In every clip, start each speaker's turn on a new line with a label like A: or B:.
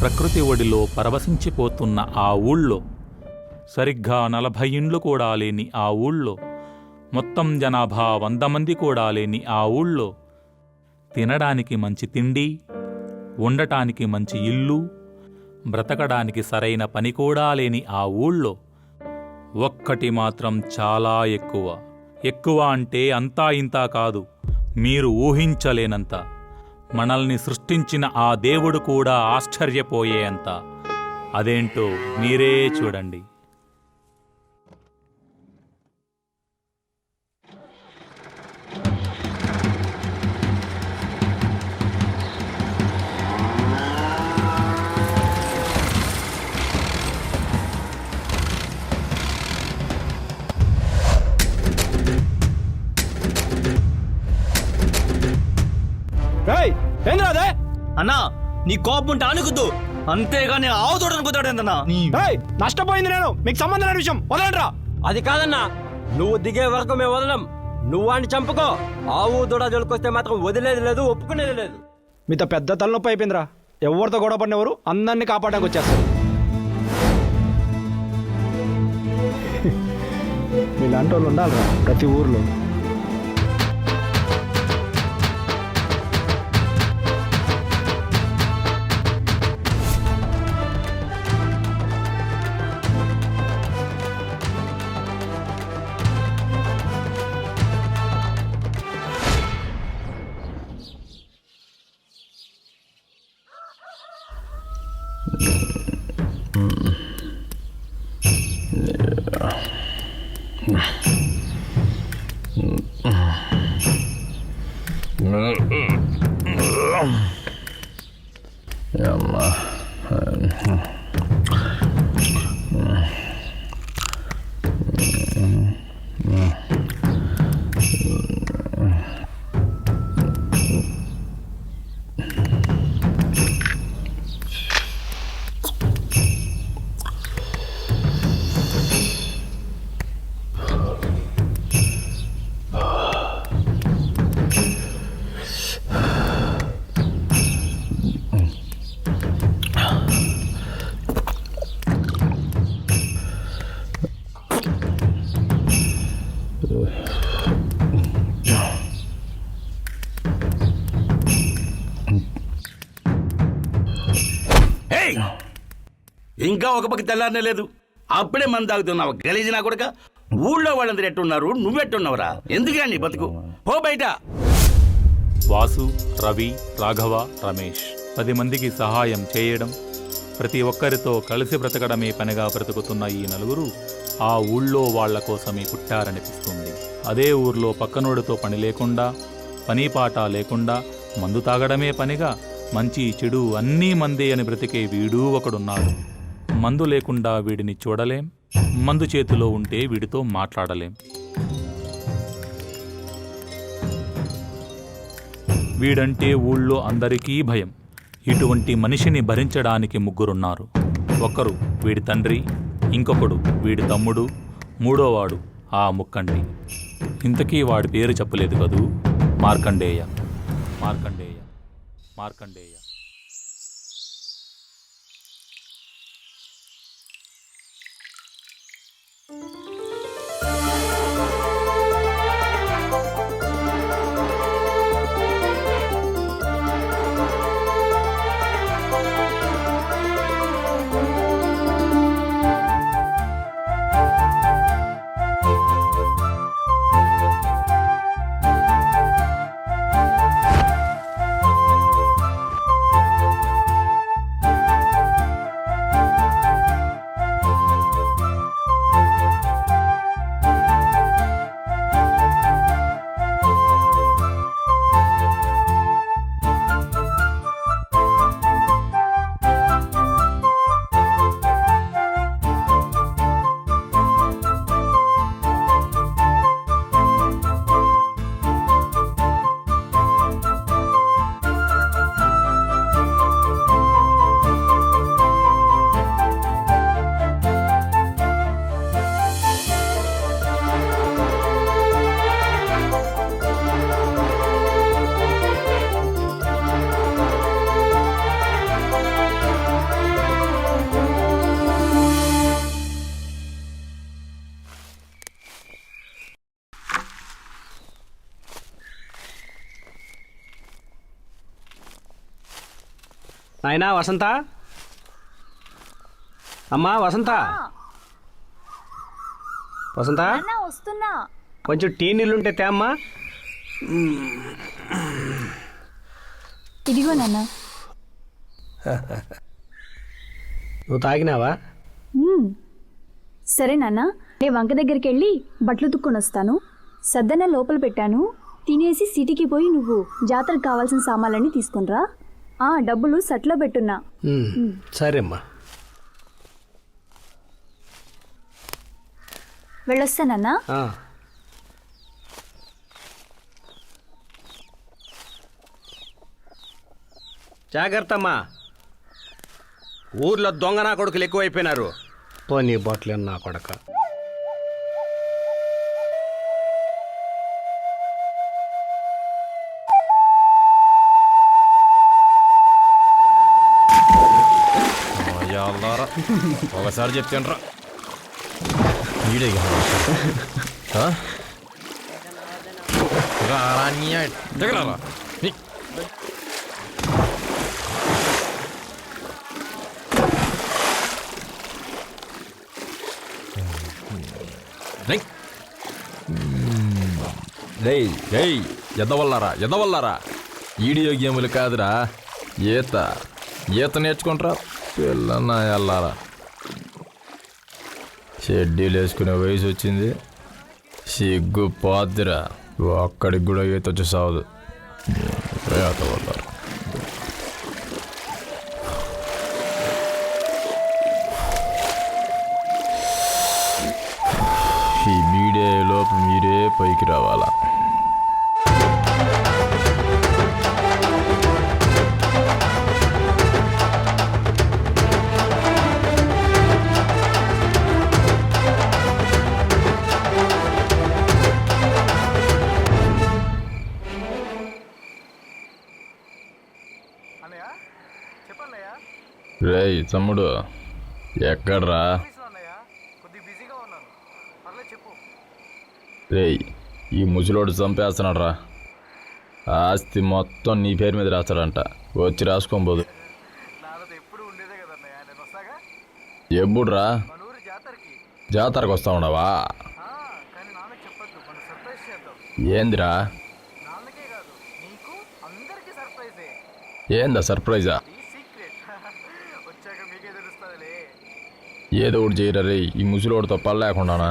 A: ప్రకృతి ఒడిలో పరవశించిపోతున్న ఆ ఊళ్ళో, సరిగ్గా 40 ఇండ్లు కూడా లేని ఆ ఊళ్ళో, మొత్తం జనాభా 100 మంది కూడా లేని ఆ ఊళ్ళో, తినడానికి మంచి తిండి, ఉండటానికి మంచి ఇల్లు, బ్రతకడానికి సరైన పని కూడా లేని ఆ ఊళ్ళో ఒక్కటి మాత్రం చాలా ఎక్కువ. ఎక్కువ అంటే అంతా ఇంతా కాదు, మీరు ఊహించలేనంత. మనల్ని సృష్టించిన ఆ దేవుడు కూడా ఆశ్చర్యపోయేంత. అదేంటో మీరే చూడండి.
B: అన్నా నీ కోపం ఉంటే అనుకుద్దు, అంతేగాని ఆవు తోట అనుకుతాడేందన్నా.
C: నష్టపోయింది నేను, మీకు సంబంధం లేని విషయం వదలండ్రా.
D: అది కాదన్నా, నువ్వు దిగే వరకు మేము వదలం. నువ్వు వాడిని చంపుకో. ఆవు దూడ జోలికొస్తే మాత్రం వదిలేది లేదు, ఒప్పుకునేది లేదు.
C: మీతో పెద్ద తలనొప్పి అయిపోయిందిరా. ఎవరితో గొడవ పడినెవరు అందరినీ కాపాడడానికి వచ్చేస్తారు. మీలాంటి వాళ్ళు ఉండాలిరా ప్రతి ఊర్లో.
E: ఇంకా ఒక పక్క తెల్లారనే లేదు, అప్పుడే మన తాగుతున్నావు గలీజినా కొడుక. ఊళ్ళో వాళ్ళందరూ ఎట్టున్నారు, నువ్వెట్టున్నావురా? ఎందుకురా నీ బతుకు? పో బయట.
A: వాసు, రవి, రాఘవ, రమేష్ 10 మందికి సహాయం చేయడం, ప్రతి ఒక్కరితో కలిసి బ్రతకడమే పనిగా బ్రతుకుతున్న ఈ నలుగురు ఆ ఊళ్ళో వాళ్ల కోసమే పుట్టారనిపిస్తుంది. అదే ఊర్లో పక్కనోడితో పని లేకుండా, పనిపాట లేకుండా, మందు తాగడమే పనిగా మంచి చెడు అన్నీ మందే అని బ్రతికే వీడూ ఒకడున్నాడు. మందు లేకుండా వీడిని చూడలేం, మందు చేతిలో ఉంటే వీడితో మాట్లాడలేం. వీడంటే ఊళ్ళో అందరికీ భయం. ఇటువంటి మనిషిని భరించడానికి 3 ఉన్నారు. ఒకరు వీడి తండ్రి, ఇంకొకడు వీడి తమ్ముడు, మూడోవాడు ఆ ముక్కంటి. ఇంతకీ వాడి పేరు చెప్పలేదు కదూ. మార్కండేయ. మార్కండేయ. మార్కండేయ.
C: నాయనా వసంత, అమ్మా వసంత, వసంత
F: అన్నా వస్తున్నా.
C: కొంచెం టీ నీళ్ళుంటే తే అమ్మా.
F: ఇదిగో నాన్న.
C: నువ్వు తాగినావా?
F: సరే నాన్న, నేను వంక దగ్గరికి వెళ్ళి బట్టలు తుక్కొని వస్తాను. సద్దన్న లోపల పెట్టాను, తినేసి సిటీకి పోయి నువ్వు జాతరకు కావాల్సిన సామాన్లన్నీ తీసుకునిరా. డబ్బులు సట్లో పెట్టున్నా.
C: సరే అమ్మా.
F: వెళ్ళొస్తానన్నా.
C: జాగ్రత్త అమ్మా, ఊర్లో దొంగ నా కొడుకులు ఎక్కువైపోయినారు. పోనీ బాటిల్ నా కొడక.
G: ఒకసారి చెప్తాను రా ఈడే దగ్గర ఎదవల్లారా వీడియో గేములు కాదురా, ఈత నేర్చుకుంటారా పిల్లన్నా వెళ్ళారా. షెడ్యూల్ వేసుకునే వయసు వచ్చింది, సిగ్గు పోద్దిరా. ఒక్కడికి కూడా ఈత వచ్చి సావదు. ఈ మీడియా లోపు మీరే పైకి రావాలా. రేయ్ తమ్ముడు, ఎక్కడ్రా? రేయ్, ఈ ముసలోడు చంపేస్తున్నాడు రా. ఆస్తి మొత్తం నీ పేరు మీద రాస్తాడంట, వచ్చి రాసుకోబోదు. ఎప్పుడురా? జాతరకు వస్తా ఉండవా? ఏందిరా? ఏందా సర్ప్రైజా? ఏదో ఒకటి చేయరా రే, ఈ ముసలోడితో పని లేకుండానా.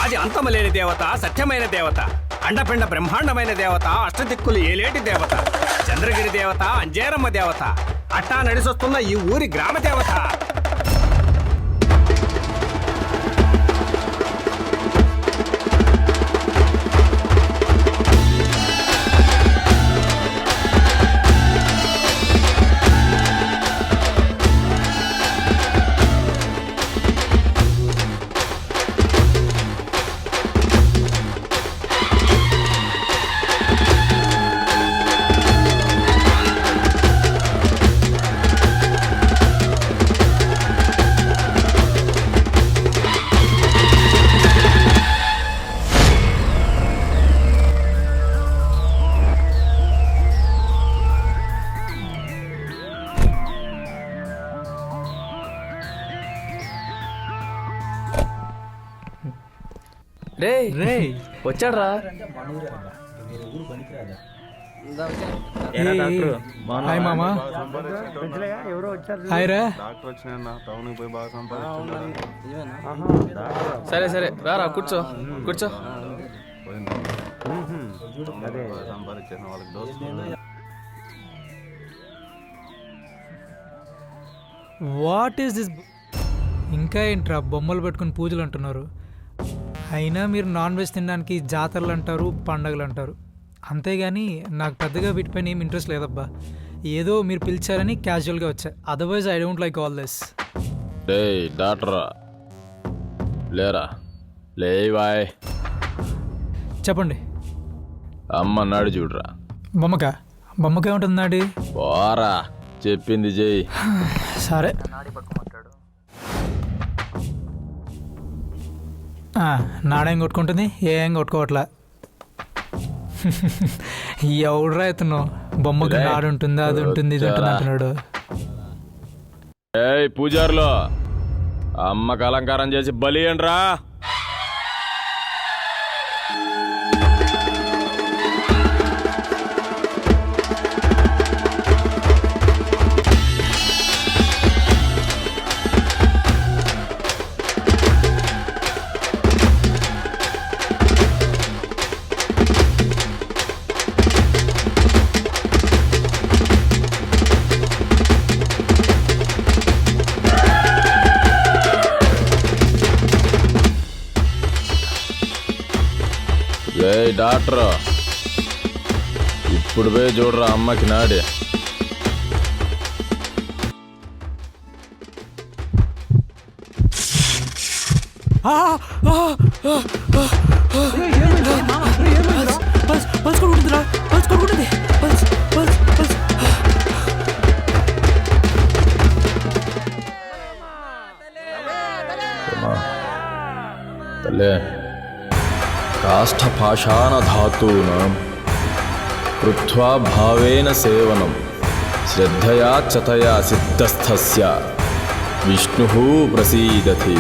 C: అది అంతమలేని దేవత, సత్యమైన దేవత, అండపిండ బ్రహ్మాండమైన దేవత, అష్టదిక్కులు ఏలేటి దేవత, చంద్రగిరి దేవత, అంజేరమ్మ దేవత, అట్టా నడిసొస్తున్న ఈ ఊరి గ్రామ దేవత.
B: రే వచ్చాడ్రా.
H: హాయ్ మామా. హాయ్ రా.
B: సరే సరే రారా, కూర్చో కూర్చో.
H: What is this? ఇంకా ఏంట్రా బొమ్మలు పెట్టుకుని పూజలు అంటున్నారు? అయినా మీరు నాన్ వెజ్ తినడానికి జాతరలు అంటారు, పండగలు అంటారు, అంతేగాని నాకు పెద్దగా వీటిపైన ఏం ఇంట్రెస్ట్ లేదబ్బా. ఏదో మీరు పిలిచారని క్యాజువల్గా వచ్చా, otherwise I don't like all this.
G: డాక్టరా లేరా? లేవాయ్
H: చెప్పండి.
G: అమ్మ నాడు చూడరా,
H: బొమ్మకే ఉంటుందాడి.
G: పోరా, చెప్పింది చెయ్యి.
H: సరే నాడేం కొట్టుకుంటుంది, ఏం కొట్టుకోవట్లా. ఎవడురా ఇతను బొమ్మకి నాడు ఉంటుంది, అది ఉంటుంది, ఇది ఉంటుంది అంటున్నాడు.
G: ఏయ్ పూజారులో, అమ్మకు అలంకారం చేసి బలి ఏంట్రా? ఏయ్ డాక్టర్, ఇప్పుడు పోయి చూడరా అమ్మకి నాడే. తల్లే, కాష్ఠపాషాణధాతూనాం కృత్వా భావేన సేవనం శ్రద్ధయా చతయా సిద్ధస్థస్య విష్ణుః ప్రసీదతి.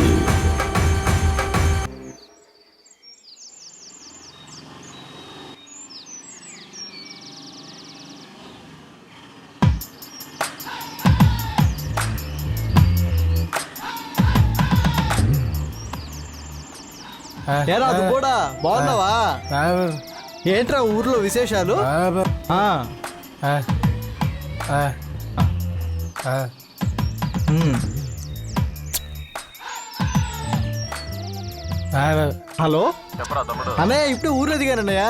B: ఏరా అది కూడా బాగున్నావా? ఏంట్రా ఊర్లో విశేషాలు? హలో అన్నయ్య, ఇప్పుడు ఊర్లో దిగానన్నయ్య.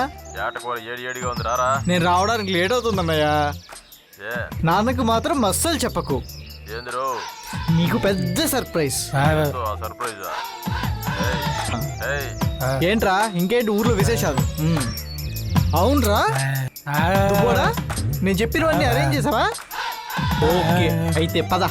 B: నేను రావడానికి లేట్ అవుతుంది అన్నయ్య. నాన్నకు మాత్రం అస్సలు చెప్పకు, నీకు పెద్ద సర్ప్రైజ్. ఏంట్రా ఇంకేంటి ఊర్లో విశేషాలు? అవునరా, కూడా నేను చెప్పినవన్నీ అరేంజ్ చేసావా? ఓకే, అయితే పద.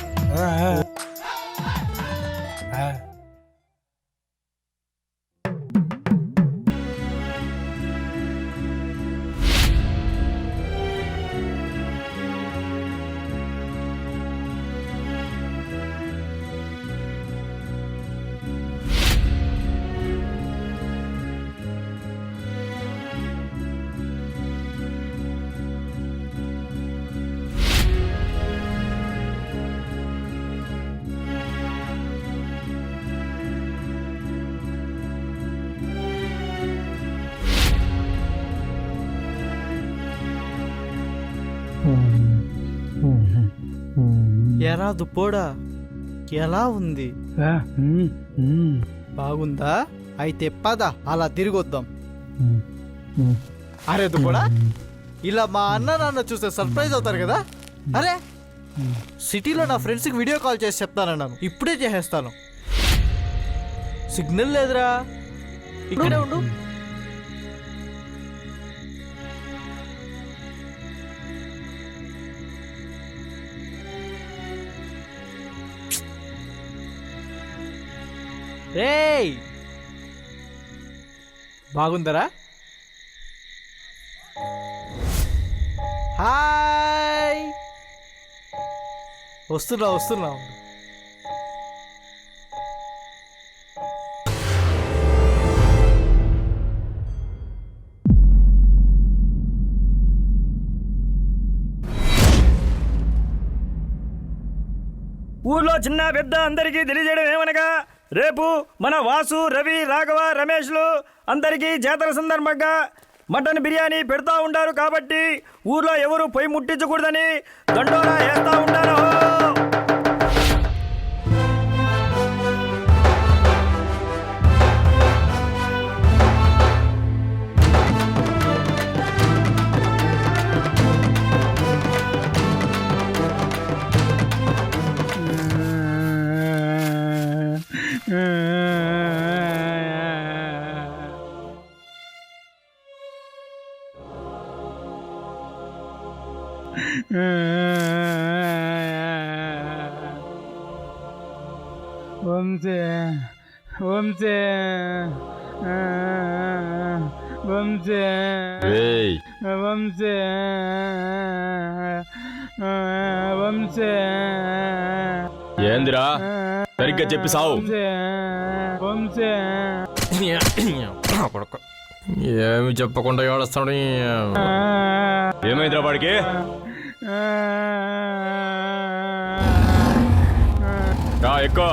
B: ఎరా దుప్పోడా, ఎలా ఉంది? బాగుందా? అయితే పద అలా తిరిగొద్దాం. అరే దుప్పోడా, ఇలా మా అన్న నాన్న చూస్తే సర్ప్రైజ్ అవుతారు కదా. అరే సిటీలో నా ఫ్రెండ్స్కి వీడియో కాల్ చేసి చెప్తానన్నాను, ఇప్పుడే చేసేస్తాను. సిగ్నల్ లేదురా, ఇక్కడే ఉండు. రేయ్, బాగుందరా? హాయ్, వస్తున్నా.
I: ఊర్లో చిన్న పెద్ద అందరికీ తెలియజేయడం ఏమనగా, రేపు మన వాసు, రవి, రాఘవ, రమేష్లు అందరికీ జాతర సందర్భంగా మటన్ బిర్యానీ పెడతా ఉంటారు. కాబట్టి ఊర్లో ఎవరు పొయ్యి ముట్టించకూడదని దండోరా వేస్తా ఉంటారు.
J: వంశీ వంశీ వంశీ
G: రేయ్
J: వంశీ వంశీ
G: ఏందిరా సరిగ్గా చెప్పి సావు.
J: వంశీ
G: ఏమి చెప్పకుండా ఏడుస్తాడు. ఏమైందిరా వాడికి? రా ఎక్కువ.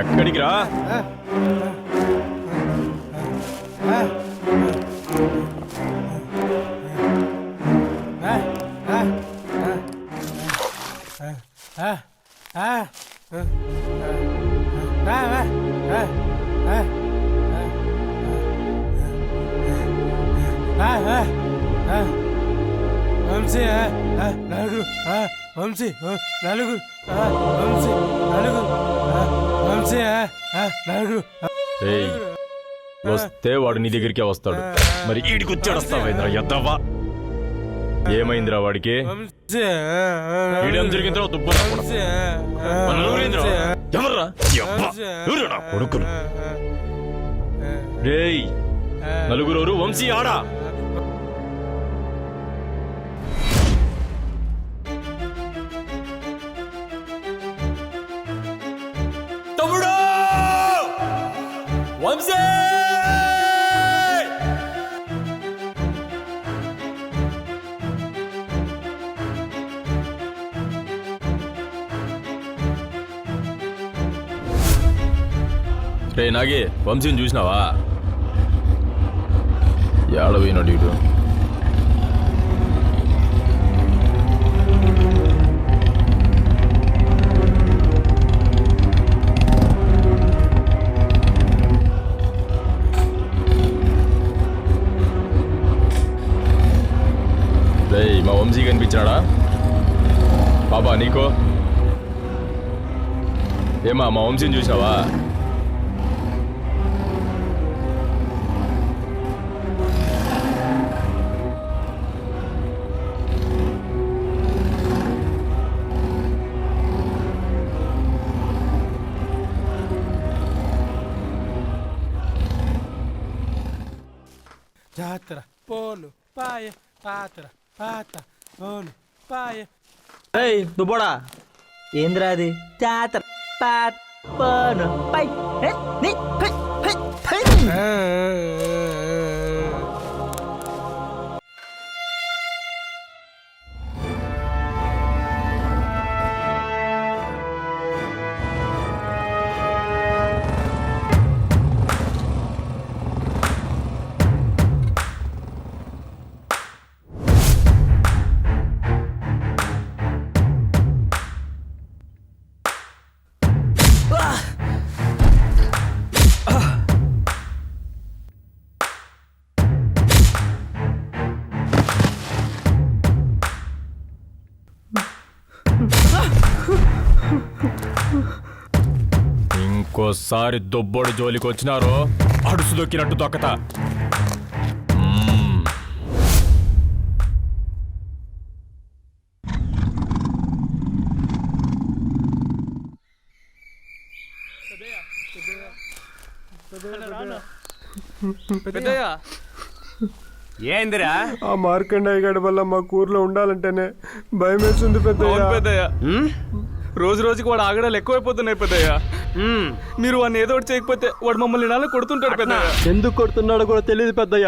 G: ఎక్కడికి రా?
J: వంశీ నలుగురు వంశీ నలుగురు వంశీ నలుగురు వంశీ నలుగురు.
G: ఏయ్, వస్తే వాడు నీ దగ్గరికే వస్తాడు. మరి ఈడికి వచ్చాడొస్తావేంద్రా ఎద్దవ్వా? ఏమైందిరా వాడికి? ఈడేం జరిగిందిరా దుబ్బరా ఎవర్రా? ఎవరురా కొడుకులు? రేయ్ నలుగురు వంశీ ఆడా. తమ్ముడు వంశీ రే నాగి వంశీని చూసినావా? ఏడపోయినాడు ఇటు. రే మా వంశీ కనిపించాడా బాబా నీకో? ఏమా మా వంశీని చూసినావా?
J: జాతర పోలు పాయ పాత్ర పాత పోలు పాయ.
B: ఏయ్ దుబ్బోడా ఏందిరా అది? జాతర పాత పోను పై నీ పై పై పై.
G: ఇంకోసారి దుబ్బోడు జోలికి వచ్చినారో అడుసు దొక్కినట్టు దొక్కతా.
C: ఏందిరా?
J: ఆ మార్కండయ్య గడి వల్ల మా ఊర్లో ఉండాలంటేనే భయం వేస్తుంది పెద్దయ్య.
I: రోజు రోజుకి వాడు ఆగడాలు ఎక్కువైపోతున్నాయి పెద్దయ్య. మీరు వాడిని ఏదో ఒకటి చేయకపోతే వాడు మమ్మల్ని నాలో కొడుతుంటాడు పెద్దయ్య.
D: ఎందుకు కొడుతున్నాడో కూడా తెలియదు పెద్దయ్య.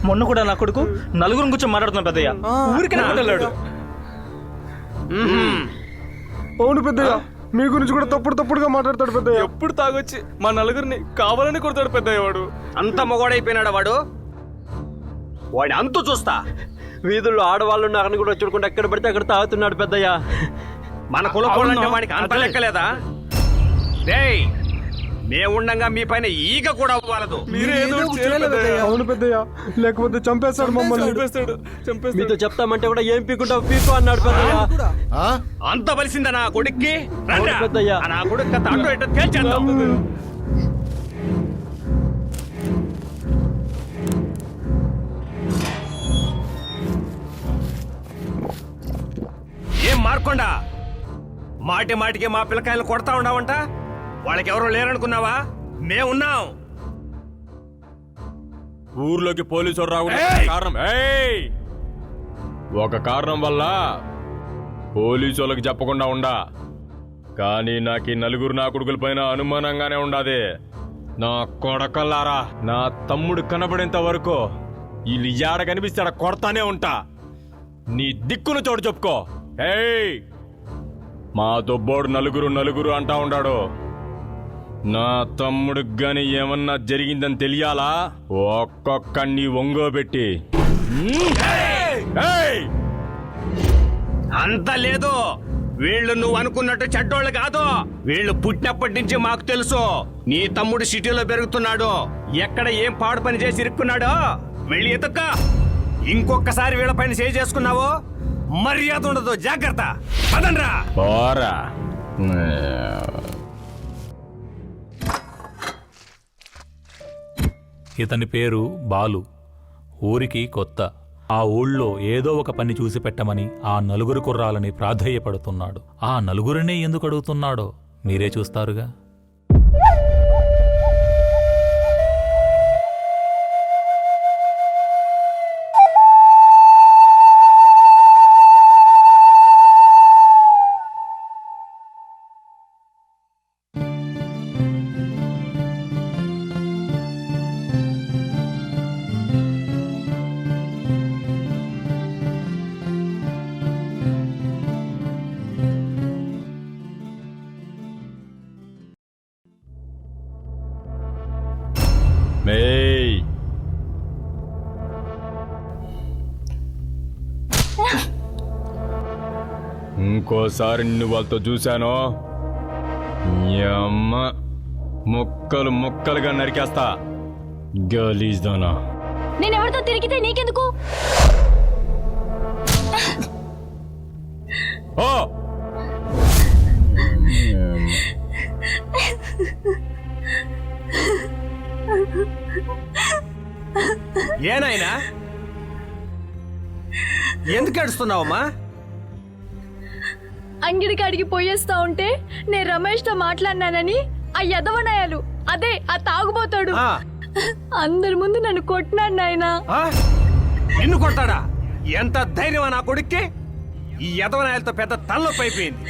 B: మొన్న కూడా నా కొడుకు నలుగురు కూర్చొని మాట్లాడుతున్నా పెద్దయ్య.
I: ఊరికి వెళ్ళాడు.
J: అవును పెద్దయ్య, మీ గురించి కూడా తప్పుడుగా మాట్లాడతాడు పెద్దయ్య.
I: ఎప్పుడు తాగొచ్చి మా నలుగురిని కావాలని కొడతాడు పెద్దయ్య వాడు.
C: అంత మొగోడైపోయినాడా వాడు? వాడి అంతు చూస్తా.
D: వీధుల్లో ఆడవాళ్ళు ఉన్నారని కూడా చూడకుండా ఎక్కడ పడితే అక్కడ తాగుతున్నాడు పెద్దయ్య.
C: మన కులపోలంటే వాడికి అంత లెక్కలేదా? డేయ్ మేముండగా మీ పైన ఈగ కూడా అవ్వాలదు.
J: అవును పెద్దయ్య, లేకపోతే చంపేస్తాడు మమ్మల్ని.
D: మీతో చెప్తామంటే కూడా ఏం పీకుంటావు పీకు అన్నాడు పెద్దయ్య.
C: అంత బలిసిందా నా కొడుక్కి? రండ్రా.
D: అవును పెద్దయ్య.
C: ఆ నా కొడుకు తాండో ఎట్టో తేల్చేద్దాం. ఏం మార్కొండా, మాటి మాటికి మా పిల్లకాయలు కొడతా ఉన్నావంట? వాళ్ళకి ఎవరో లేరనుకున్నావా? మేమున్నాం.
G: ఊర్లోకి పోలీసు రావడం కారణం ఒక కారణం వల్ల పోలీసు వాళ్ళకి చెప్పకుండా ఉండా. కానీ నాకు ఈ నలుగురు నా కొడుకుల పైన అనుమానంగానే ఉండాది. నా కొడకల్లారా, నా తమ్ముడు కనబడేంత వరకు వీళ్ళు ఏడ కనిపిస్తే కొడతానే ఉంటా. నీ దిక్కును చోటు చెప్పుకో. మా దొబ్బోడు నలుగురు అంటా ఉండాడు. నా తమ్ముడికి గాని ఏమన్నా జరిగిందని తెలియాలా? ఒక్కొక్కడిని ఒంగోబెట్టి
C: అంత లేదు. వీళ్ళు నువ్వు అనుకున్నట్టు చెడ్డోళ్ళు కాదు. వీళ్ళు పుట్టినప్పటి నుంచి మాకు తెలుసు. నీ తమ్ముడు సిటీలో పెరుగుతున్నాడు. ఎక్కడ ఏం పాడు పని చేసి ఇరుక్కున్నాడో వెళ్ళి ఎతుక్క. ఇంకొకసారి వీళ్ళ పైన చేయి చేసుకున్నావో మర్యాద ఉండదు. జాగ్రత్త. పదండ్రా.
G: పోరా.
A: ఇతని పేరు బాలు. ఊరికి కొత్త. ఆ ఊళ్ళో ఏదో ఒక పని చూసి పెట్టమని ఆ నలుగురు కుర్రాలని ప్రాధేయపడుతున్నాడు. ఆ నలుగురినే ఎందుకు అడుగుతున్నాడో మీరే చూస్తారుగా.
G: మేయ్, ఇంకోసారి నిన్ను వాళ్ళతో చూశానో ఈ అమ్మ ముక్కలు ముక్కలుగా నరికేస్తా. గలీజ్దానా.
F: నేనెవరితో తిరిగితే నీకెందుకు?
G: ఓ
C: ఏనాయనా, ఎందుకు ఏడుస్తున్నావమ్మా?
F: అంగిడికాడికి పోయేస్తా ఉంటే నేను రమేష్తో మాట్లాడినానని ఆ యదవనాయాలు, అదే ఆ తాగుబోతాడు, అందరి ముందు నన్ను కొట్టినాడు నాయనా.
C: నిన్ను కొడతాడా? ఎంత ధైర్యమా నా కొడుక్కి? ఈ యదవనాయాలతో పెద్ద తలనొప్పి అయిపోయింది.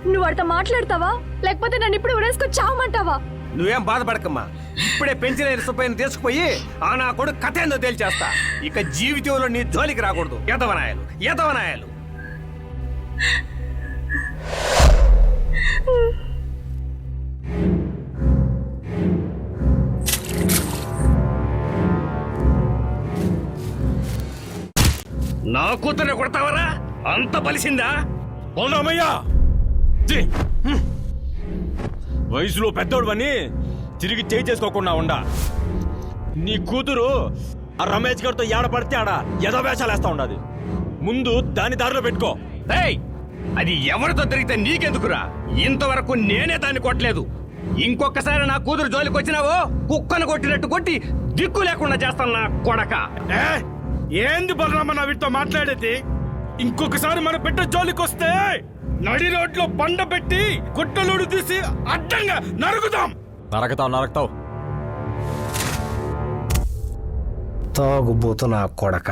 F: నువ్వు వాడితో మాట్లాడతావా లేకపోతే నన్ను ఇప్పుడు ఉరేసుకొని చావమంటావా?
C: నువ్వేం బాధపడకమ్మా. ఇప్పుడే పెంచిన ఇరుసుపైన తీసుకుపోయి ఆ నా కొడుకు కథ ఏందో తేల్చేస్తా. ఇక జీవితంలో నీ జోలికి రాకూడదు. యదవనాయాలు. నా కూతురు కొడతావరా? అంత బలిసిందా?
G: బలరామయ్యా, వయసులో పెద్దోడువని తిరిగి చేయి చేసుకోకుండా ఉండా. నీ కూతురు ఆ రమేష్ గారితో ఏడపడితే ఆడ యథవేషాలు వేస్తా ఉండదు. ముందు దాని దారిలో పెట్టుకో.
C: అది ఎవరితో తిరిగితే నీకెందుకురా? ఇంతవరకు నేనే దాన్ని కొట్టలేదు. ఇంకొకసారి నా కూతురు జోలికి వచ్చినావో కుక్కను కొట్టినట్టు కొట్టి దిక్కు లేకుండా చేస్తాను నా కొడక.
I: ఏంది బలరామ నా వీటితో మాట్లాడేది? ఇంకొకసారి మన బిడ్డ జోలికి వస్తే నడి రోడ్లో బండ పెట్టి గుట్టలుడు తీసి అడ్డంగా నరుకుతాం.
G: నరకతావు.
C: తాగుబోతు నా కొడక.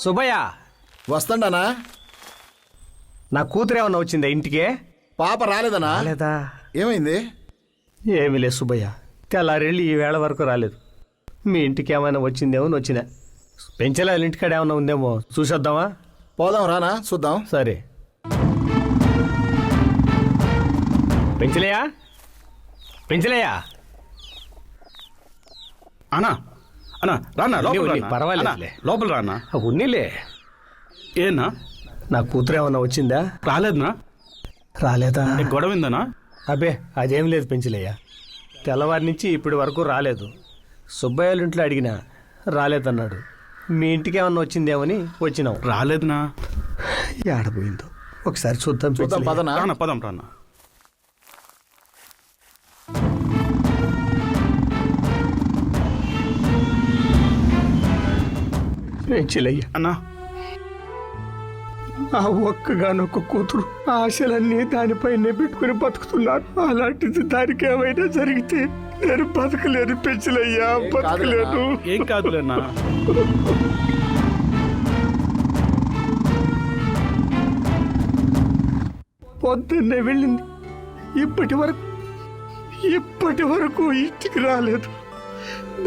C: సుబ్బయ్య
B: వస్తాడానా?
C: నా కూతురు ఏమన్నా వచ్చిందా ఇంటికే?
B: పాప రాలేదనా?
C: రాలేదా?
B: ఏమైంది?
C: ఏమీ లేదు సుబ్బయ్య. తెల్లారెళ్ళి ఈ వేళ వరకు రాలేదు. మీ ఇంటికి ఏమైనా వచ్చిందేమో వచ్చినా. పెంచలే ఇంటికాడ ఏమన్నా ఉందేమో చూసొద్దామా?
B: పోదాం రానా చూద్దాం.
C: సరే. పెంచలేయా? పెంచలేయా?
E: అన్నా అన్నా రానా లోపల రానా?
C: పర్వాలేదులే.
E: అన్నా, లోపల రానా?
C: ఉన్నీలే.
E: ఏనా
C: నా కూతురు ఏమన్నా వచ్చిందా?
E: రాలేదునా?
C: రాలేదా?
E: గొడవ ఉందనా?
C: అబ్బే అదేం లేదు పెంచలేయ్యా. తెల్లవారి నుంచి ఇప్పటి వరకు రాలేదు. సుబ్బయ్య ఇంట్లో అడిగినా రాలేదన్నాడు. మీ ఇంటికి ఏమన్నా వచ్చిందేమని వచ్చినాం.
E: రాలేదునా?
C: ఏడపోయిందో ఒకసారి చూద్దాం.
B: చూద్దాం పదనా.
E: రానా పదం రానా.
C: పెంచలేయ్యా,
E: అన్నా
C: ఆ ఒక్కగానొక్క కూతురు ఆశలన్నీ దానిపైనే పెట్టుకుని బతుకుతున్నారు. అలాంటిది దానికి ఏమైనా జరిగితే నేను బతకలేను పెంచలయ్యా, బతకలేను.
E: ఏం కాదులేనా.
C: పొద్దున్నే వెళ్ళింది. ఇప్పటి వరకు ఇంటికి రాలేదు.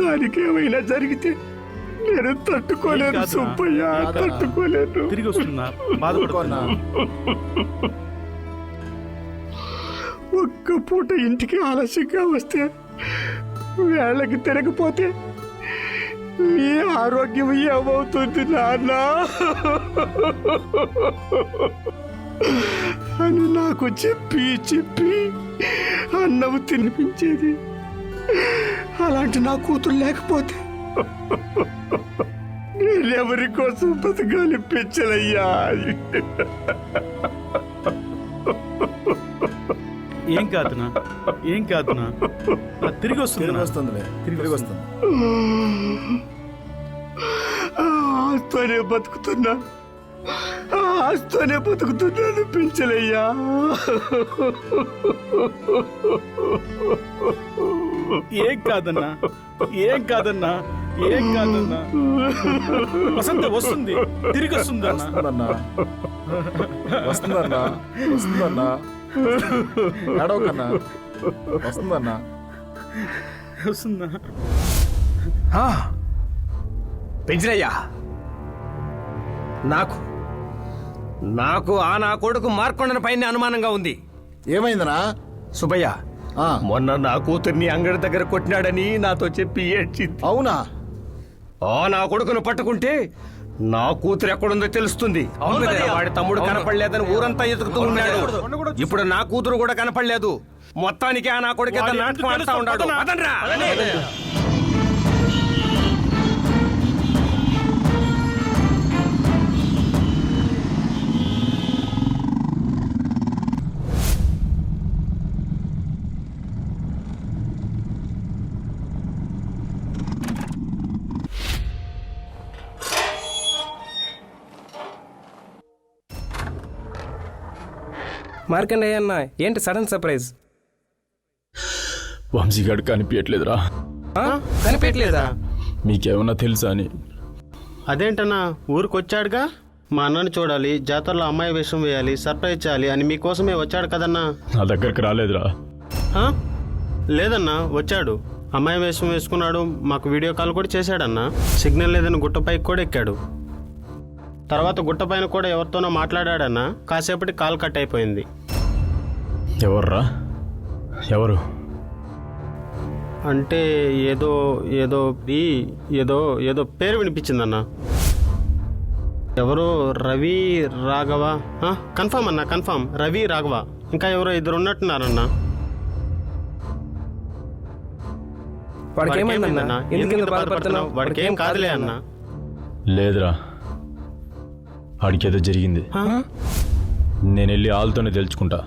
C: దానికి ఏమైనా జరిగితే నేను తట్టుకోలేను సుబ్బయ్య, తట్టుకోలేను.
E: తిరిగి వస్తున్నా బాధపడుతున్నా.
C: ఒక్క పూట ఇంటికి ఆలస్యంగా వస్తే, వేళకి తిరగపోతే నీ ఆరోగ్యం ఏమవుతుంది నాన్న అని నాకు చెప్పి అన్నం తినిపించేది. అలాంటి నా కూతురు లేకపోతే నేనెవరి కోసం బతకాలి పెంచలయ్యా.
E: ఏం కాదునా, ఏం కాదునా. తిరిగి వస్తుంది.
C: ఆస్తోనే బతుకుతున్నాను పెంచలయ్యా.
E: ఏం కాదన్నా, వసంత వస్తుంది, తిరిగి వస్తుందన్నా. వస్తుందా?
C: పెంచలయ్యా, నాకు నా కొడుకు మార్కొండన పైన అనుమానంగా ఉంది.
B: ఏమైందనా?
C: సుబ్బయ్య మొన్న నా కూతుర్ని అంగడి దగ్గర కొట్టినాడని నాతో చెప్పి ఏడ్చింది.
B: అవునా?
C: నా కొడుకును పట్టుకుంటే నా కూతురు ఎక్కడుందో తెలుస్తుంది. వాడి తమ్ముడు కనపడలేదని ఊరంతా ఎదుగుతూ ఉన్నాడు. ఇప్పుడు నా కూతురు కూడా కనపడలేదు. మొత్తానికి నా కొడుకు నాటకం ఆడుతూ ఉన్నాడు. అదనరా.
K: మార్కండయ్య అన్న, ఏంటి సడన్ సర్ప్రైజ్?
G: వంశీగాడు కనిపించట్లేదురా.
K: కనిపించలేదా?
G: మీకేమన్నా తెలుసా అని.
L: అదేంటన్నా, ఊరికొచ్చాడుగా. మా అన్నని చూడాలి, జాతరలో అమ్మాయి వేషం వేయాలి, సర్ప్రైజ్ చేయాలి అని మీకోసమే వచ్చాడు కదన్నా.
G: నా దగ్గరికి రాలేదురా.
L: లేదన్నా, వచ్చాడు. అమ్మాయి వేషం వేసుకున్నాడు. మాకు వీడియో కాల్ కూడా చేశాడన్నా. సిగ్నల్ లేదని గుట్టపైకి కూడా ఎక్కాడు. తర్వాత గుట్టపైన కూడా ఎవరితోనో మాట్లాడాడన్నా. కాసేపటి కాల్ కట్ అయిపోయింది.
G: ఎవర్రా? ఎవరు?
L: అంటే ఏదో ఏదో ఏదో ఏదో పేరు వినిపించిందన్నా. ఎవరో రవి రాఘవ. కన్ఫామ్ అన్నా, కన్ఫామ్. రవి రాఘవ, ఇంకా ఎవరో ఇద్దరు ఉన్నట్టున్నారన్నా.
K: వాడికి ఏమైందన్నా? ఎందుకు బాధపడుతున్నావు?
L: వాడికి ఏం కాదులే అన్నా.
G: లేదురా, వాడికేదో జరిగింది. నేను వెళ్ళి వాళ్ళతోనే తెలుసుకుంటా.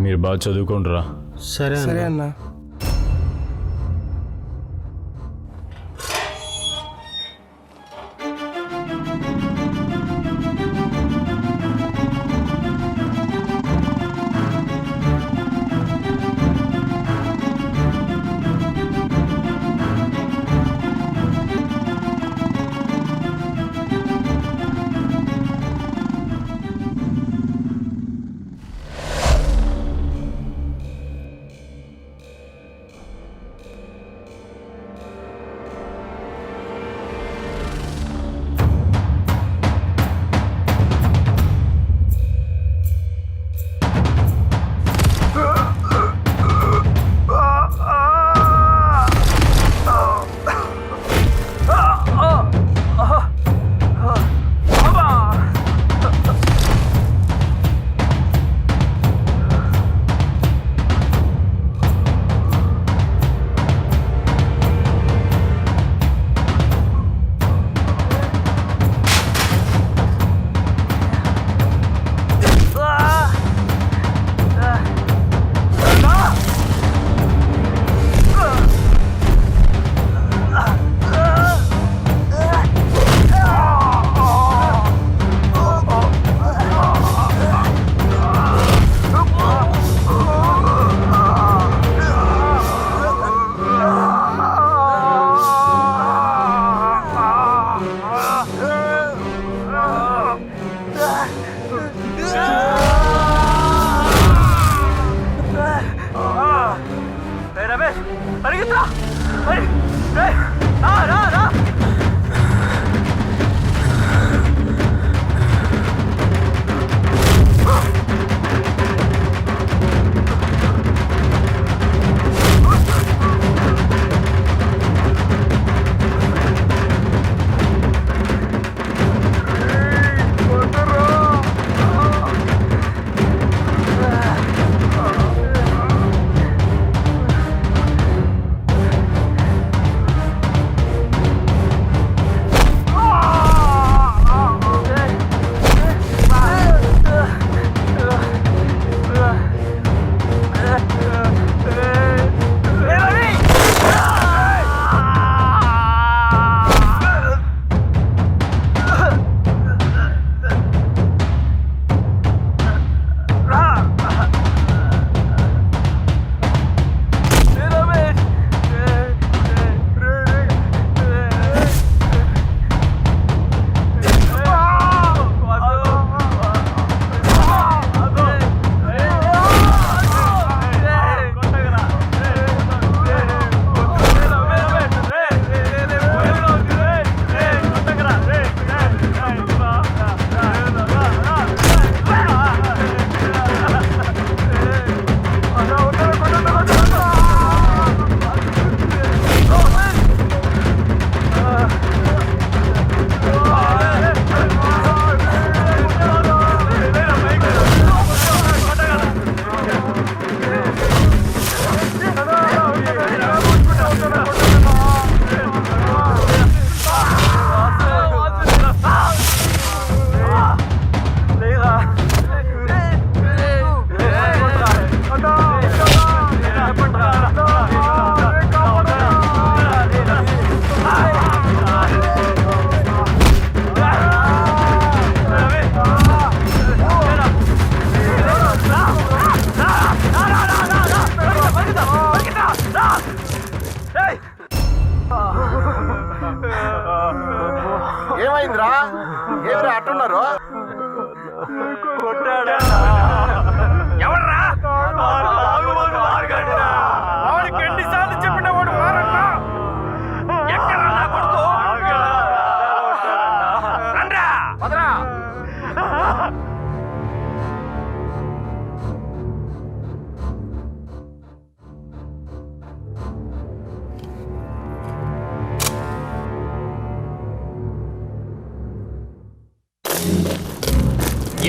G: మీరు బాగా చదువుకోండిరా.
L: సరే
K: అన్నా.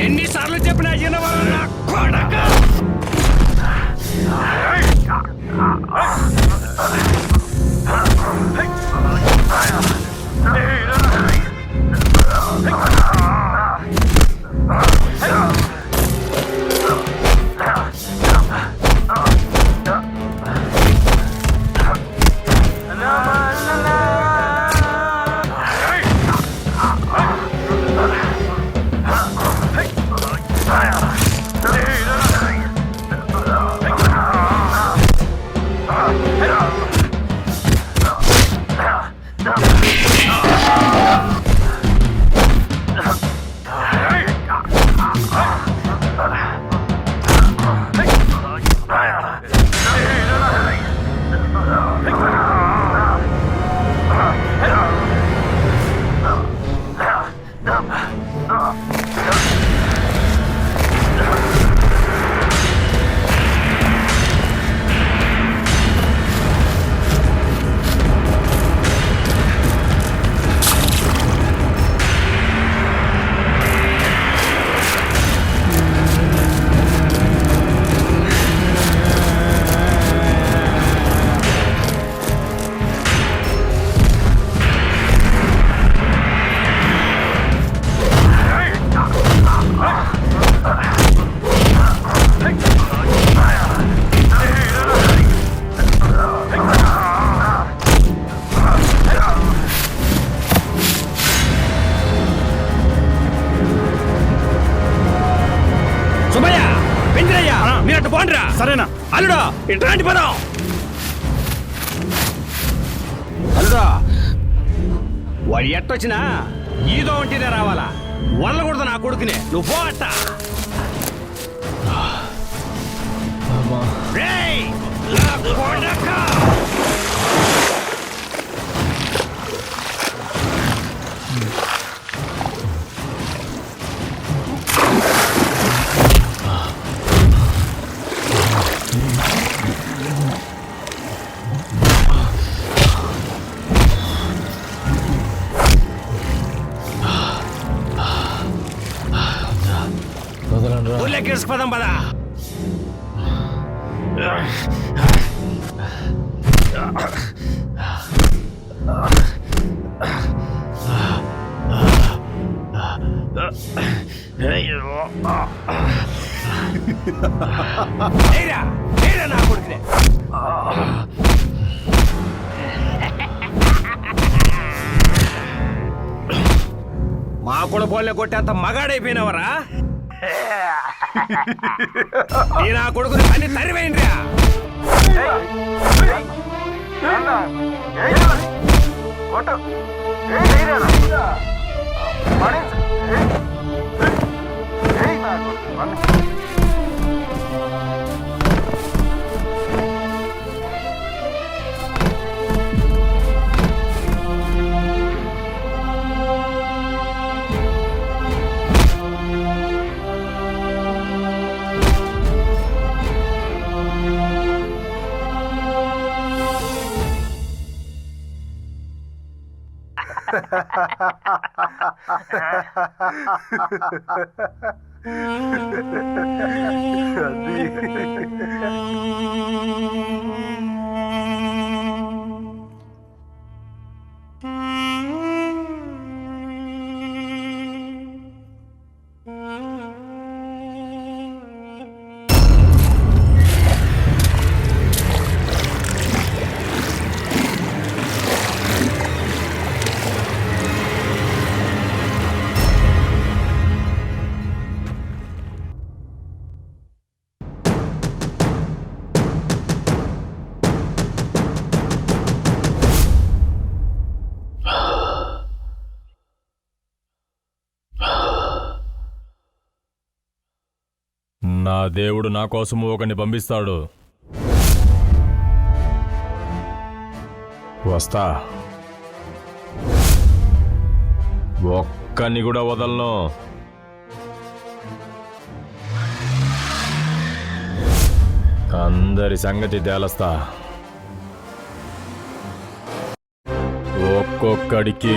C: ఎన్నిసార్లు చెప్పినా వినవరా నా కొడకా? సుబ్బయ్య, వెంకయ్య, మీరట్టు పోండిరా. సరేనా అల్లుడా, ఇట్లాంటి పదం అల్లుడా. వాడు ఎట్టొచ్చినా ఈదో ఉంటేనే రావాలా, వల్లకూడదు నా కొడుకునే. నువ్వు పో అట్ట. రేయ్, నా కొడకా. పదం పద. నా కొడుకునే. మా కొడుకోళ్ళని కొట్టేంత మగాడైపోయినవరా? నా కొడుకుని అన్ని తరివేయండిరా.
G: నా దేవుడు నా కోసము ఒకని పంపిస్తాడు. వస్తా. ఒక్కని కూడా వదలను. అందరి సంగతి తేలస్తా. ఒక్కొక్కడికి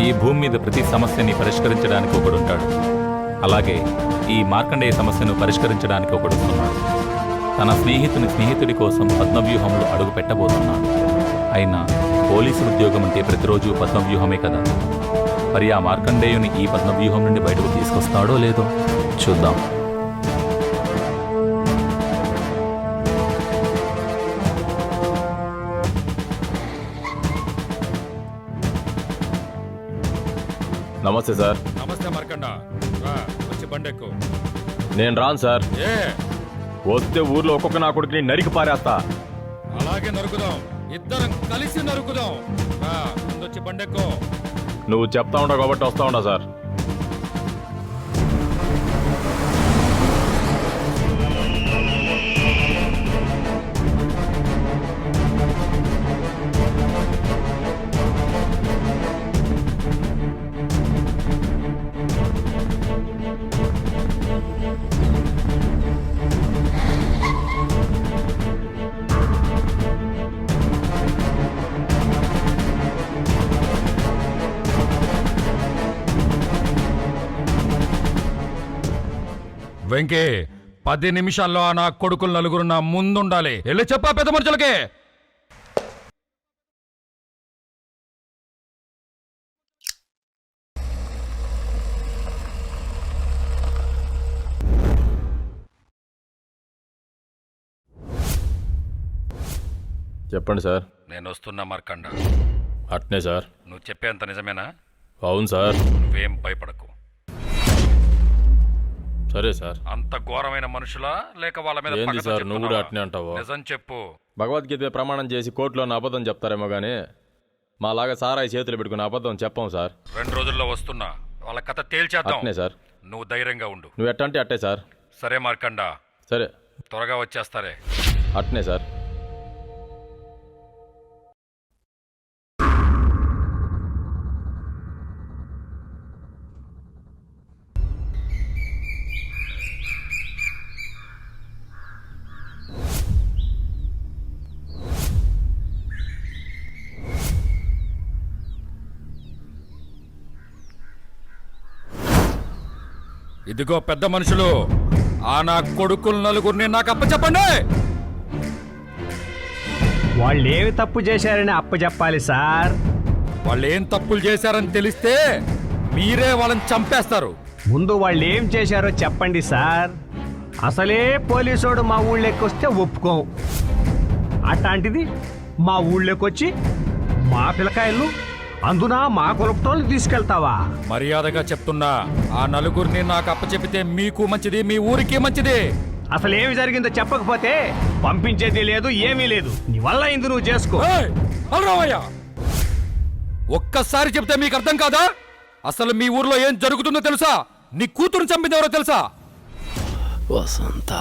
A: ఈ భూమి మీద ప్రతి సమస్యని పరిష్కరించడానికి ఒకడుంటాడు. అలాగే ఈ మార్కండేయ సమస్యను పరిష్కరించడానికి ఒకడున్నాడు. తన స్నేహితుడి కోసం పద్మవ్యూహంలో అడుగు పెట్టబోతున్నాడు. అయినా పోలీసు ఉద్యోగం అంటే ప్రతిరోజు పద్మవ్యూహమే కదా. మరి ఆ మార్కండేయుని ఈ పద్మవ్యూహం నుండి బయటకు తీసుకొస్తాడో లేదో చూద్దాం.
G: నమస్తే సార్.
A: నమస్తే మార్కండ, వచ్చి బండెక్కు.
G: నేను రాను సార్.
A: ఏ
G: వస్తే ఊర్లో ఒక్కొక్క నా కొడుకుని నరికి పారేస్తా.
A: అలాగే నరుకుదాం, ఇద్దరం కలిసి నరుకుదాం. ముందొచ్చి బండెక్కు.
G: నువ్వు చెప్తా ఉండవు కాబట్టి వస్తా ఉండా సార్.
A: వెంకీ, 10 నిమిషాల్లో నా కొడుకులు నలుగురు నా ముందుండాలి. వెళ్ళి చెప్పా పెద్ద మనుషులకి.
G: చెప్పండి సార్.
A: నేను వస్తున్నా మార్కండ.
G: అట్నే సార్.
A: నువ్వు చెప్పేంత నిజమేనా?
G: అవును సార్.
A: నువ్వేం భయపడకు.
G: సరే సార్.
A: అంత ఘోరమైన మనుషులా లేక వాళ్ళ మీద
G: ఏంది
A: పగతో
G: సార్ నువ్వు కూడా
A: చెప్తున్నావా?
G: అట్నే అంటావు?
A: నిజం చెప్పు.
G: భగవద్గీత ప్రమాణం చేసి కోర్టులో నా అబద్ధం చెప్తారేమో కానీ మాలాగా సారాయి చేతులు పెట్టుకుని అబద్ధం చెప్పాం సార్.
A: 2 రోజుల్లో వస్తున్నా. వాళ్ళ కథ తేల్చేద్దాం.
G: అట్నే సార్.
A: నువ్వు ధైర్యంగా ఉండు.
G: నువ్వు ఎట్టంటే అట్టే సార్.
A: సరే మార్కండ,
G: సరే
A: త్వరగా వచ్చేస్తారే.
G: అట్నే సార్.
A: ఇదిగో పెద్ద మనుషులు, ఆ నా కొడుకులు నలుగురిని నాకు అప్పచెప్పండి.
C: వాళ్ళు ఏమి తప్పు చేశారని అప్పచెప్పాలి సార్.
A: వాళ్ళు ఏం తప్పులు చేశారని తెలిస్తే మీరే వాళ్ళని చంపేస్తారు.
C: ముందు వాళ్ళు ఏం చేశారో చెప్పండి సార్. అసలే పోలీసోడు మా ఊళ్ళోకి వస్తే ఒప్పుకోం. అట్లాంటిది మా ఊళ్ళోకి వచ్చి మా పిల్లకాయలు అందున మా కులపటోళ్ళు తీసుకెళ్తావా?
A: మర్యాదగా చెప్తున్నా, ఆ నలుగురిని నాకు అప్పచెప్పితే మీకు మంచిది, మీ ఊరికి మంచిది.
C: అసలు ఏమి జరిగిందో చెప్పకపోతే పంపించేది లేదు, ఏమీ లేదు. నీ వల్ల ఇందు నువ్వు చేసుకో.
A: బలరామయ్య, ఒక్కసారి చెప్తే మీకు అర్థం కాదా? అసలు మీ ఊర్లో ఏం జరుగుతుందో తెలుసా? నీ కూతురు చంపింది ఎవరో తెలుసా?
K: వసంత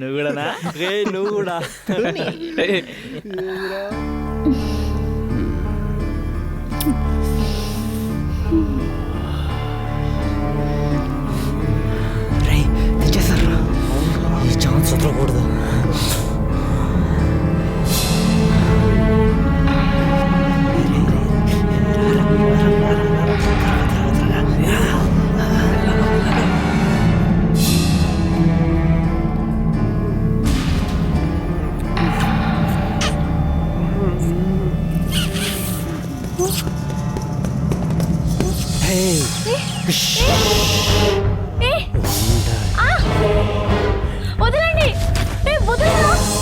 I: నువ్వు కూడా నువ్వు కూడా ఛాన్స్ వదలకూడదు.
F: వదలండి, వదలండి.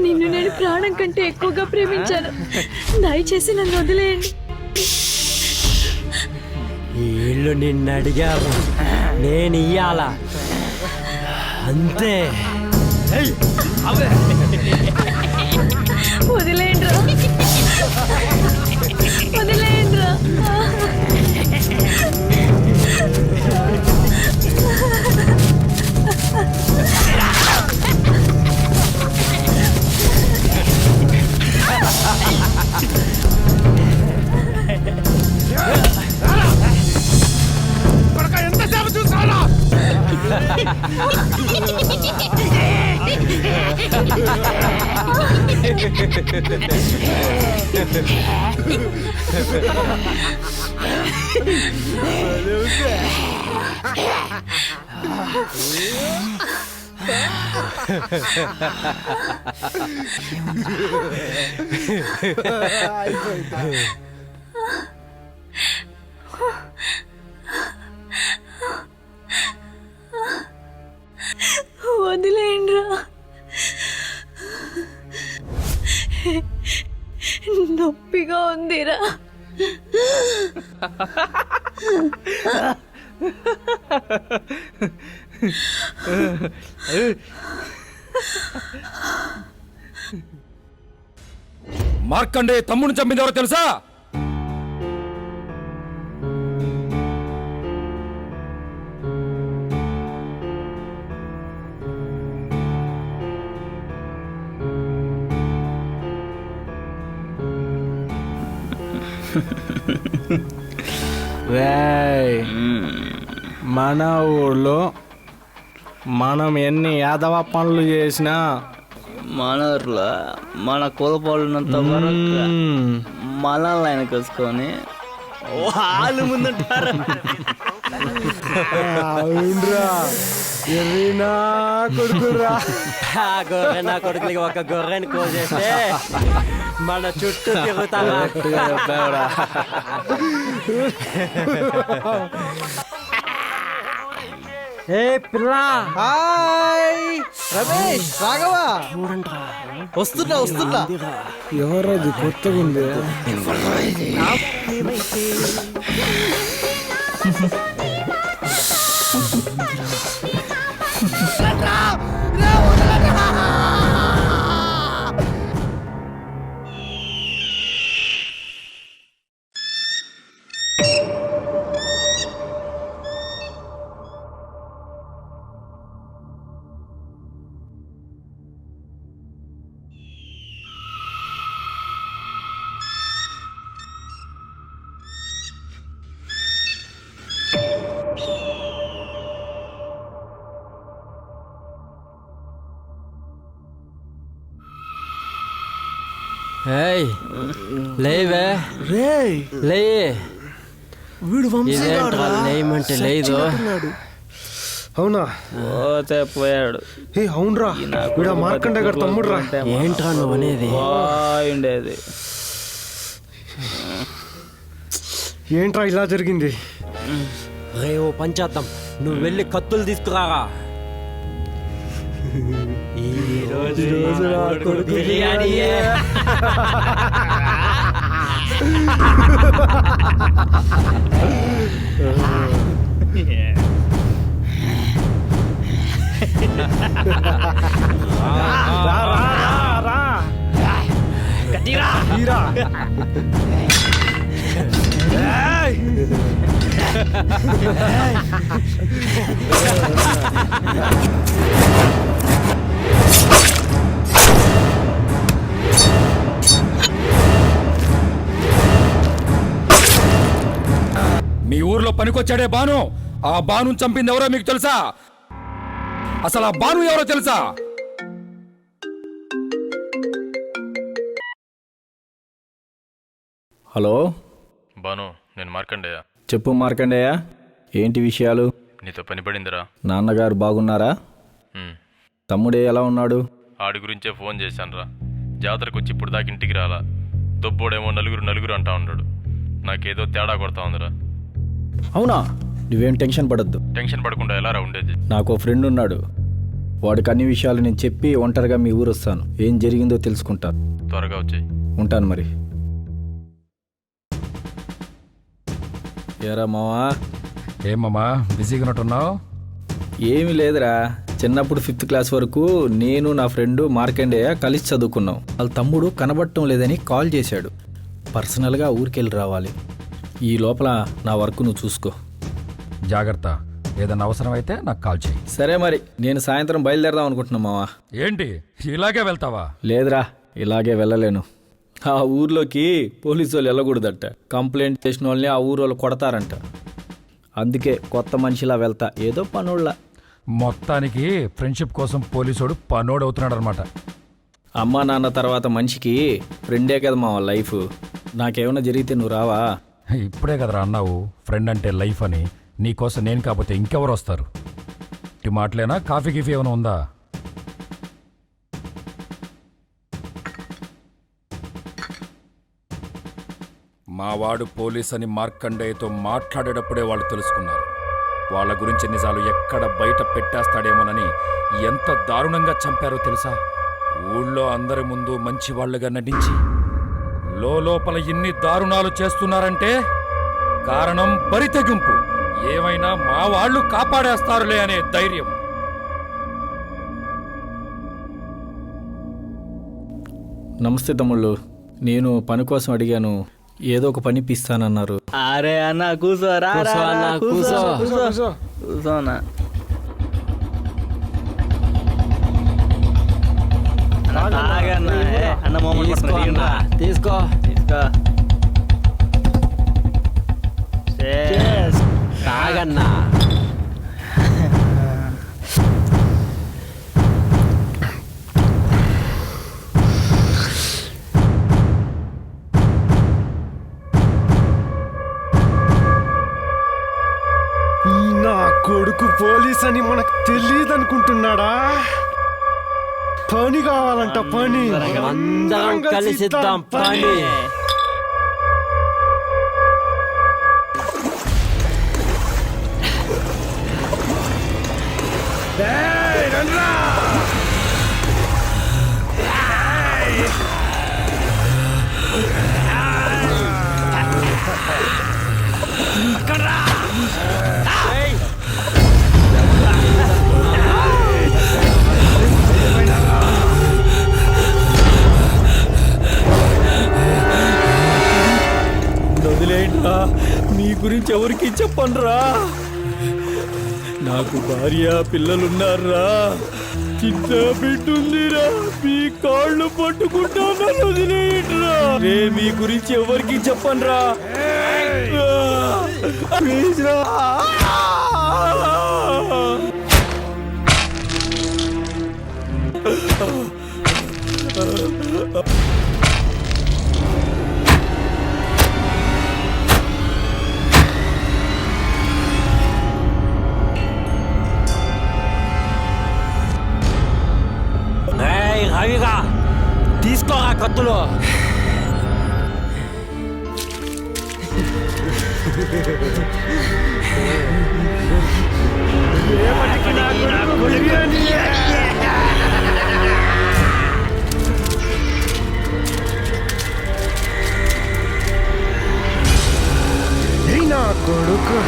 F: నిన్ను నేను ప్రాణం కంటే ఎక్కువగా ప్రేమించాను. దయచేసి నన్ను వదిలేయండి.
D: వీళ్ళు నిన్ను అడిగారు, నేను ఇయ్యాలా అంతే.
F: వదిలేయండి రా, వదిలేయండి రా.
C: ఎంతసేపు చూసారా?
F: వదిలేయండి రా. నొప్పిగా ఉందిరా.
I: మార్కండే తమ్ముడిని చంపింది ఎవరో తెలుసా?
B: మన ఊళ్ళో మనం ఎన్ని యాదవ పనులు చేసినా
M: మన ఊర్లో మన కులపోళ్ళున్నంత వరకు మనల్ని ఆయన కలుసుకొని వాళ్ళు ముందుంటారు.
B: అవునరా, ఎర్రినా కొడుకురా.
D: గొర్రె నా కొడుకులకి ఒక గొర్రెని కోసేస్తే మన చుట్టూ తిరుగుతారా? ఏ పిల్ల,
B: హాయ్ రమేష్, రాఘవ, వస్తున్నా. ఎవరది కొత్తగా ఉంది?
D: లేవే లే,
B: వీడు
D: లేమంటే లేదు.
B: అవునా?
M: పోతే పోయాడు.
B: ఏ అవునరా, వీడు మార్కండే గారు తమ్ముడు రా.
D: ఏంట్రా నువ్వు అనేది?
M: ఉండేది
B: ఏంట్రా ఇలా జరిగింది?
D: రేవు పంచేద్దాం, నువ్వు వెళ్ళి కత్తులు తీసుకురారా. ఈ రోజు నా కొడుకు బిర్యానీయే.
I: మీ ఊర్లో పనికొచ్చాడే బాను, ఆ బాను చంపింది ఎవరో మీకు తెలుసా? అసలు ఆ బాను ఎవరో తెలుసా?
N: హలో
G: బాను, నేను మార్కండేయ.
N: చెప్పు మార్కండేయ, ఏంటి విషయాలు?
G: నీతో పని పడిందిరా.
N: నాన్నగారు బాగున్నారా? తమ్ముడే ఎలా ఉన్నాడు?
G: ఆడి గురించే ఫోన్ చేశానురా. జాతరకు వచ్చి ఇప్పుడు దాకా ఇంటికి రాలా. దొబ్బోడేమో నలుగురు అంటా ఉన్నాడు. నాకేదో తేడా కొడతా ఉందిరా.
N: అవునా? నువ్వేం టెన్షన్ పడద్దు.
G: టెన్షన్ పడకుండా ఎలా రా ఉండేది?
N: నాకు ఫ్రెండ్ ఉన్నాడు, వాడికి అన్ని విషయాలు నేను చెప్పి ఒంటరిగా మీ ఊరు వస్తాను. ఏం జరిగిందో తెలుసుకుంటాను.
G: త్వరగా వచ్చాయి.
N: ఉంటాను మరి. ఏరా మావా?
G: ఏమమ్మా బిజీగా ఉన్నట్టున్నావు?
N: ఏమీ లేదురా, చిన్నప్పుడు 5th క్లాస్ వరకు నేను నా ఫ్రెండు మార్కండేయ కలిసి చదువుకున్నాం. వాళ్ళ తమ్ముడు కనబడటం లేదని కాల్ చేశాడు. పర్సనల్గా ఊరికెళ్ళి రావాలి. ఈ లోపల నా వర్క్ నువ్వు చూసుకో.
G: జాగ్రత్త, ఏదైనా అవసరం అయితే నాకు కాల్ చేయి.
N: సరే మరి, నేను సాయంత్రం బయలుదేరదాం అనుకుంటున్నా మావా.
G: ఏంటి ఇలాగే వెళ్తావా?
N: లేదురా, ఇలాగే వెళ్ళలేను. ఆ ఊర్లోకి పోలీసు వాళ్ళు వెళ్ళకూడదట. కంప్లైంట్ చేసిన వాళ్ళని ఆ ఊరు వాళ్ళు కొడతారంట. అందుకే కొత్త మనిషిలా వెళ్తా, ఏదో పనుళ్ళ.
G: మొత్తానికి ఫ్రెండ్షిప్ కోసం పోలీసోడు పనోడు అవుతున్నాడు అనమాట.
N: అమ్మా నాన్న తర్వాత మనిషికి ఫ్రెండే కదా మా లైఫ్. నాకేమైనా జరిగితే నువ్వు రావా?
G: ఇప్పుడే కదరా అన్నావు ఫ్రెండ్ అంటే లైఫ్ అని. నీకోసం నేను కాకపోతే ఇంకెవరు వస్తారు? ఇటు మాటలేనా? కాఫీ గిఫీ ఏమైనా ఉందా? మావాడు పోలీస్ అని మార్కండేయతో మాట్లాడేటప్పుడే వాళ్ళు తెలుసుకున్నారు. వాళ్ళ గురించి నిజాలు ఎక్కడ బయట పెట్టేస్తాడేమోనని ఎంత దారుణంగా చంపారో తెలుసా? ఊళ్ళో అందరి ముందు మంచి వాళ్ళుగా నటించి లోపల ఇన్ని దారుణాలు చేస్తున్నారంటే కారణం బరితెగింపు. ఏమైనా మా వాళ్ళు కాపాడేస్తారులే అనే ధైర్యం.
N: నమస్తే తమ్ముళ్ళు, నేను పని కోసం అడిగాను, ఏదో ఒక పని ఇప్పిస్తానన్నారు.
M: అరే అన్న కూర్చోరా, కూర్చోనా. అన్న తీసుకో
D: తాగన్నా.
J: నా కొడుకు పోలీస్ అని మనకు తెలియదు అనుకుంటున్నాడా? పని కావాలంట, పని.
D: అందరం కలిసిద్దాం పని.
N: వదిలేంట్రా, మీ గురించి ఎవరికి చెప్పండ్రా. నాకు భార్య పిల్లలున్నారా, చిన్న బిడ్డుందిరా. మీ కాళ్ళు పట్టుకుంటాను, వదిలేంట్రా. రే, మీ గురించి ఎవరికి చెప్పండ్రా. ప్లీజ్ రా.
D: హరిగా తీసుకోరా కత్తులు.
J: నా కొడుకు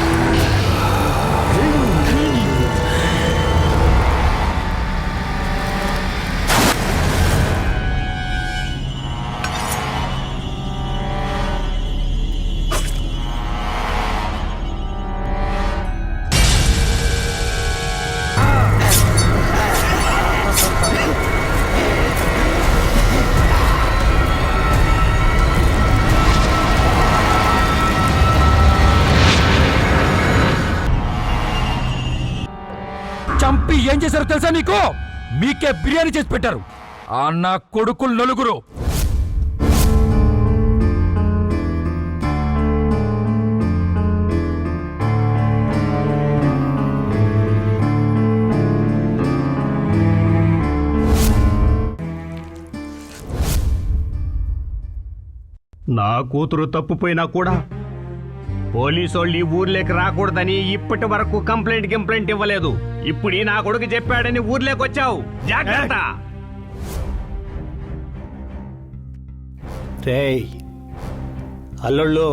G: చంపి ఏం చేశారో తెలుసా నీకు? మీకే బిర్యానీ చేసి పెట్టారు ఆ నా కొడుకులు నలుగురు.
C: నా కూతురు తప్పుపోయినా కూడా పోలీసోళ్ళు ఈ ఊర్లోకి రాకూడదని ఇప్పటి వరకు కంప్లైంట్ ఇవ్వలేదు. ఇప్పుడు ఈ నా కొడుకు చెప్పాడని ఊర్లోకి వచ్చావు. జాగ్రత్త. రేయ్ అల్లుళ్ళు,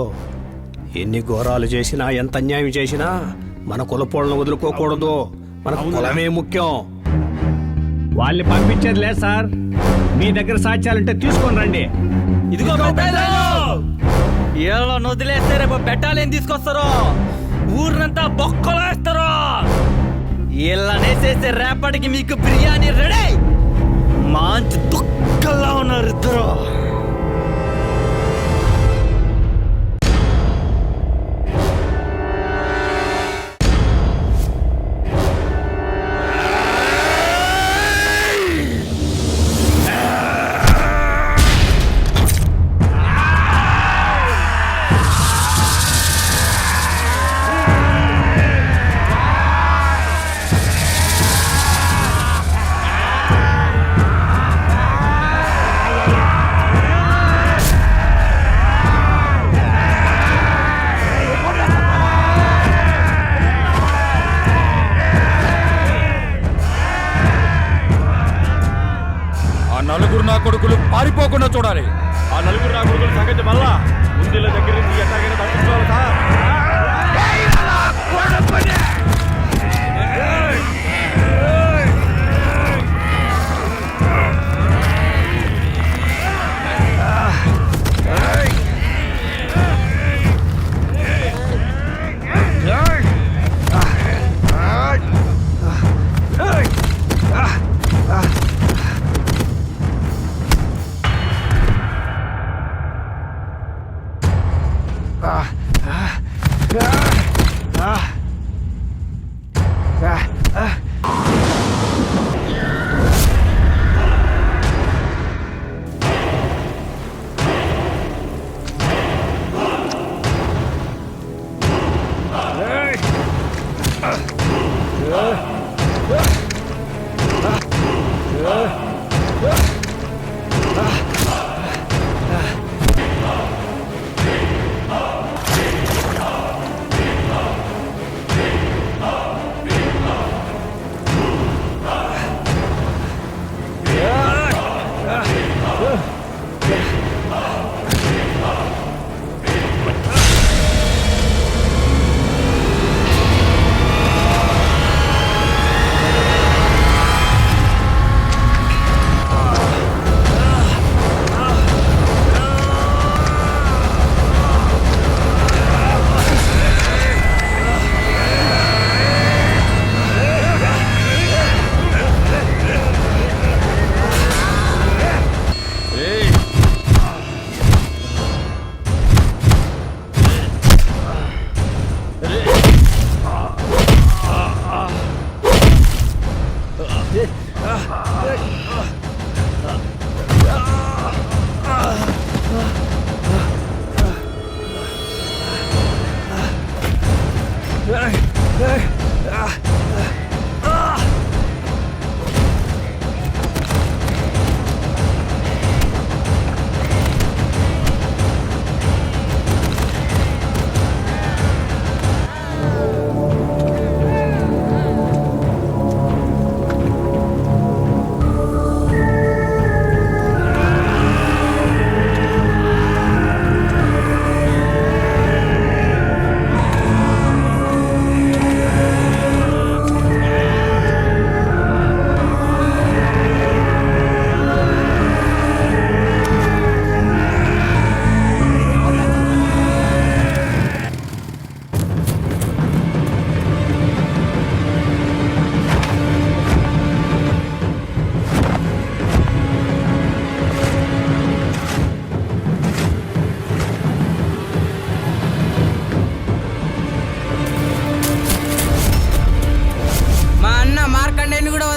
C: ఎన్ని ఘోరాలు చేసినా ఎంత అన్యాయం చేసినా మన కులపోళ్ళను వదులుకోకూడదు. మన కులమే ముఖ్యం. వాళ్ళని పంపించేది లేదు సార్. మీ దగ్గర సాక్ష్యాలుంటే తీసుకొని రండి.
M: ఇదిగో ఏళ్ళ వదిలేస్తే రేపు పెట్టాలేం తీసుకొస్తారో, ఊరినంతా బొక్కలో వేస్తారో. ఇళ్ళనేసేస్తే రేపటికి మీకు బిర్యానీ రెడీ. మంచి దుఃఖంలా ఉన్నారు ఇద్దరు.
G: నలుగురు నా కొడుకులు పారిపోకుండా చూడాలి. ఆ నలుగురు నా కొడుకుల సంగతి మళ్ళా ముందుల దగ్గర నుంచి ఎట్లాగైనా తప్పించుకోవాలి సార్.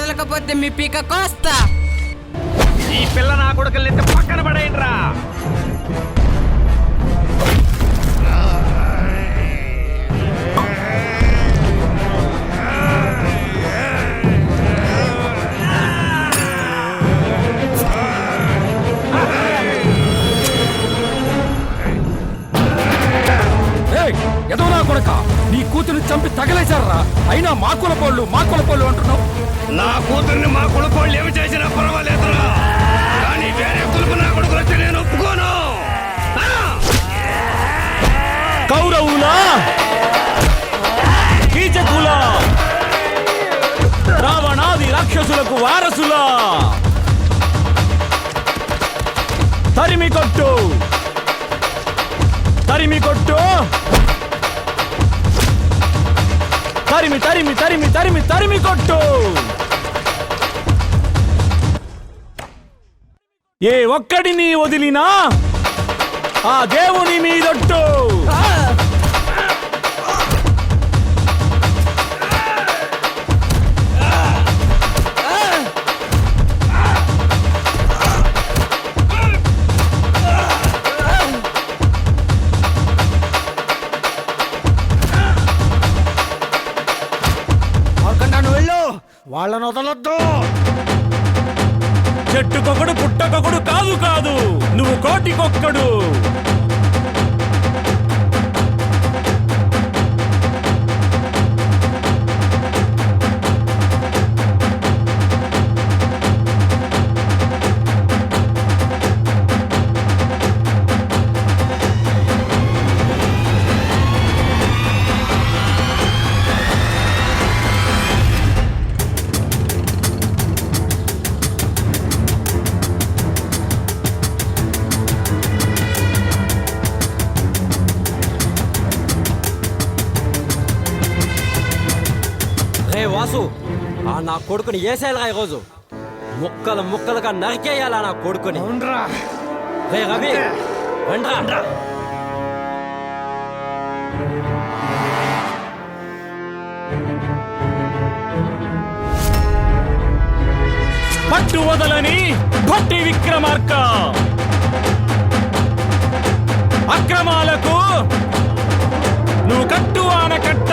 O: లేకపోతే మీ పీక కోస్తా.
C: ఈ పిల్ల నా కొడుకులైతే పక్కన పడేయండిరా.
G: Hey!
I: ఎదవనా కొడక, నీ కూతురు చంపి తగలేశారా? అయినా మా కులపోళ్ళు అంటున్నావు.
C: నా కూతుర్ని మా కొడుకోళ్ళు ఏమి చేసినా పర్వాలేదురా, కానీ వేరే కులుపు నా కొడుకు వస్తే నేను ఒప్పుకోను.
M: కౌరవులా, కీచకులా, రావణాది రాక్షసులకు వారసులా తరిమి కొట్టు, తరిమి కొట్టు, తరిమి తరిమి తరిమి తరిమి తరిమి కొట్టు. ఏ ఒక్కడిని వదిలినా ఆ దేవుని మీదొట్టు.
B: వాళ్ళను వదలొద్దు.
M: చెట్టుకొకడు పుట్టకొకడు కాదు కాదు, నువ్వు కోటికొక్కడు.
D: వాసు, ఆ నా కొడుకుని ఏసేయాలా ఈరోజు? ముక్కలు ముక్కలుగా నరికేయాలా నా కొడుకుని? రే రవి, రండ్రా.
M: పట్టు వదలని భట్టి విక్రమార్క, అక్రమాలకు నువ్వు కట్టు ఆనకట్ట.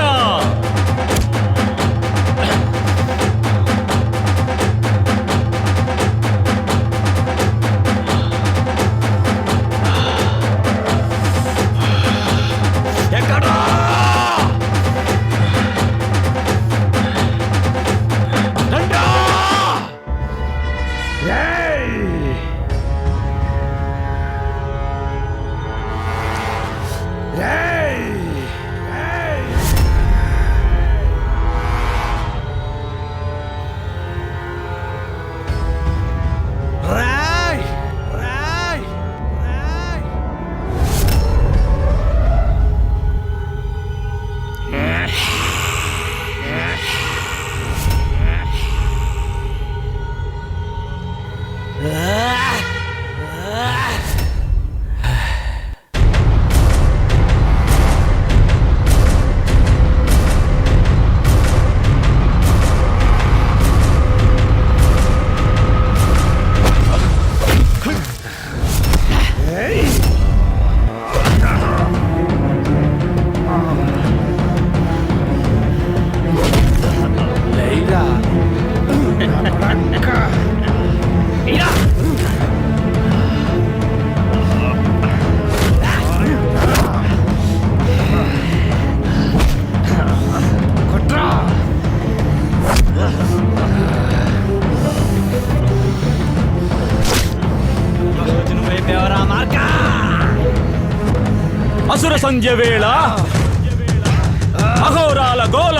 M: అసుర సంధ్య వేళ అఘోరాల గోల,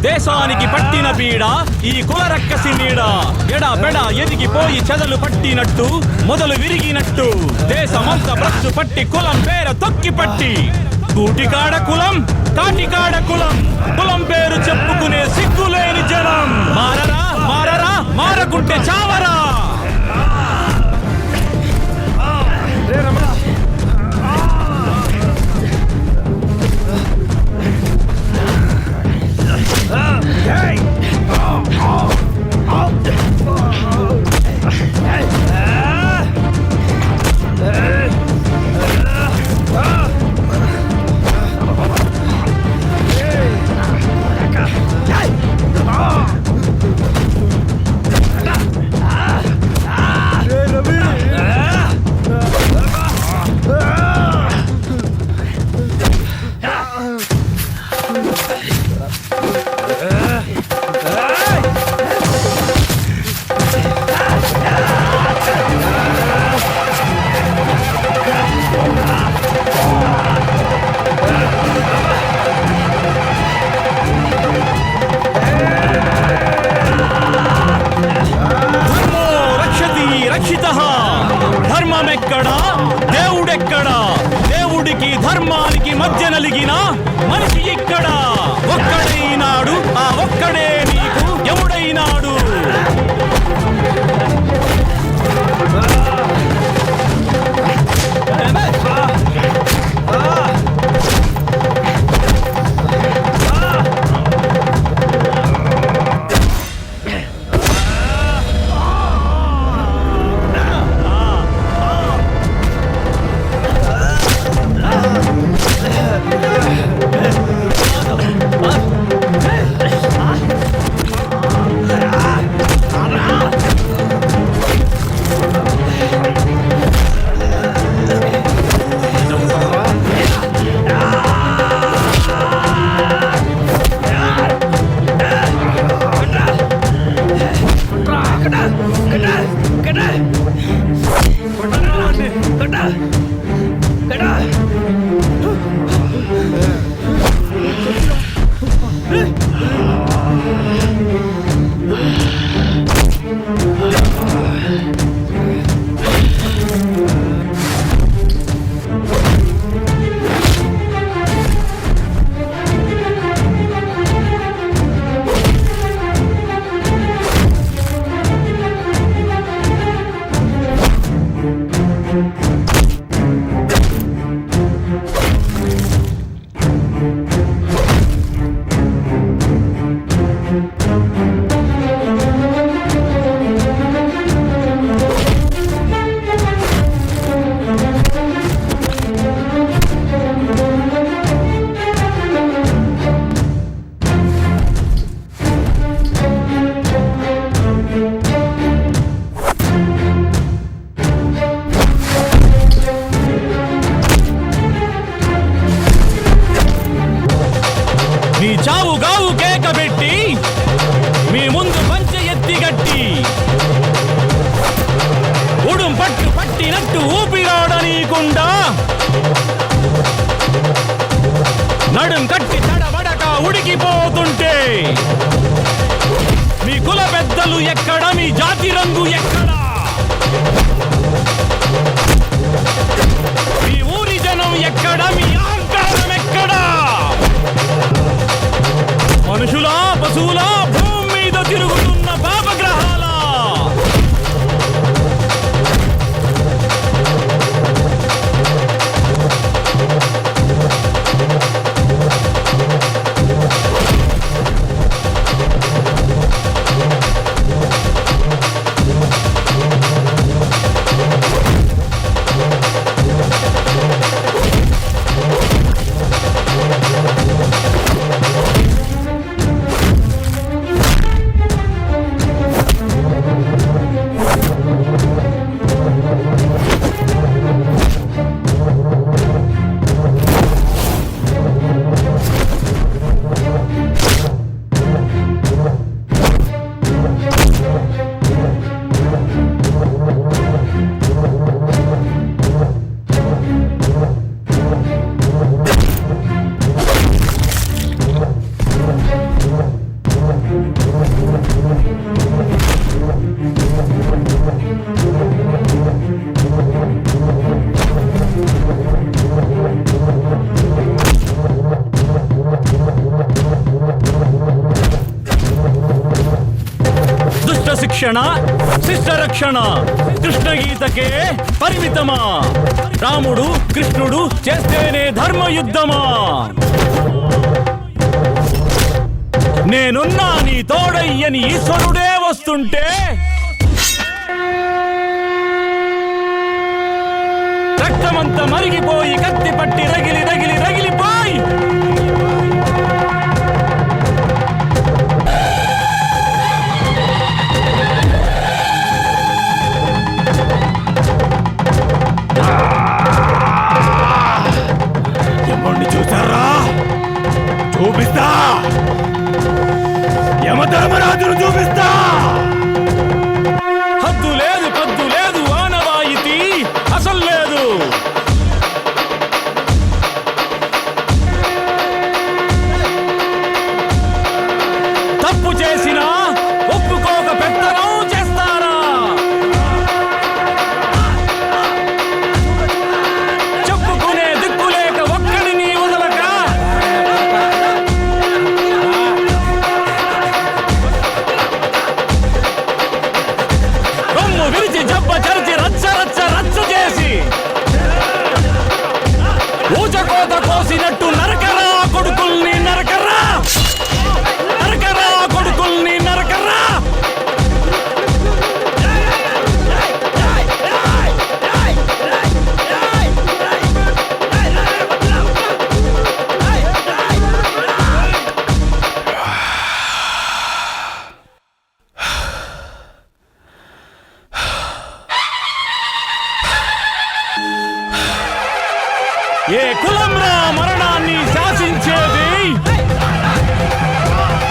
M: దేశానికి పట్టిన పీడ ఈ కుల రక్కసి నీడ. ఎడా పెడ ఎదిగిపోయి చెదలు పట్టినట్టు, మొదలు విరిగినట్టు, దేశమంత భ్రష్టు పట్టి కులం పేర తొక్కి పట్టి, కూటికాడ కులం కాటికాడ కులం, కులం పేరు చెప్పుకునే సిగ్గులేని జనం. మారరా మారరా, మారకుంటే చావరా. రక్షితః. ధర్మమెక్కడా దేవుడెక్కడా? దేవుడికి ధర్మానికి మధ్య నలిగిన మనిషి ఇక్కడ. ఒక్కడైనాడు, ఆ ఒక్కడే నీకు ఎవడైనాడు. నీ చావు గావు కేక పెట్టి మీ ముందు పంచ ఎత్తి గట్టి ఉడుం పట్టు పట్టినట్టు ఊపిరాడనీకుండా నడుం కట్టి తడబడక ఉడికిపోతుంటే మీ కుల పెద్దలు ఎక్కడ? మీ జాతి రంగు ఎక్కడ? మీ ఊరి జనం ఎక్కడ? మీ అహంకారం ఎక్కడ? మనుషులా పశువులా భూమి మీద తిరుగుతున్న పాపగ్రహాలా? శిక్షణ శిష్ట రక్షణ కృష్ణగీతకే పరిమితమా? రాముడు కృష్ణుడు చేస్తేనే ధర్మయుద్ధమా? నేనున్నా నీ తోడయ్యని ఈశ్వరుడే వస్తుంటే రక్తమంతా మరిగిపోయి కత్తి పట్టి రగిలి రగిలి రగిలిపోయి చూసారా? చూపిస్తా, యమధర్మరాజును చూపిస్తా. హద్దు లేదు పద్దు లేదు ఆనవాయితీ అసలు లేదు. ఏ కులంరా మరణాన్ని శాసించేది?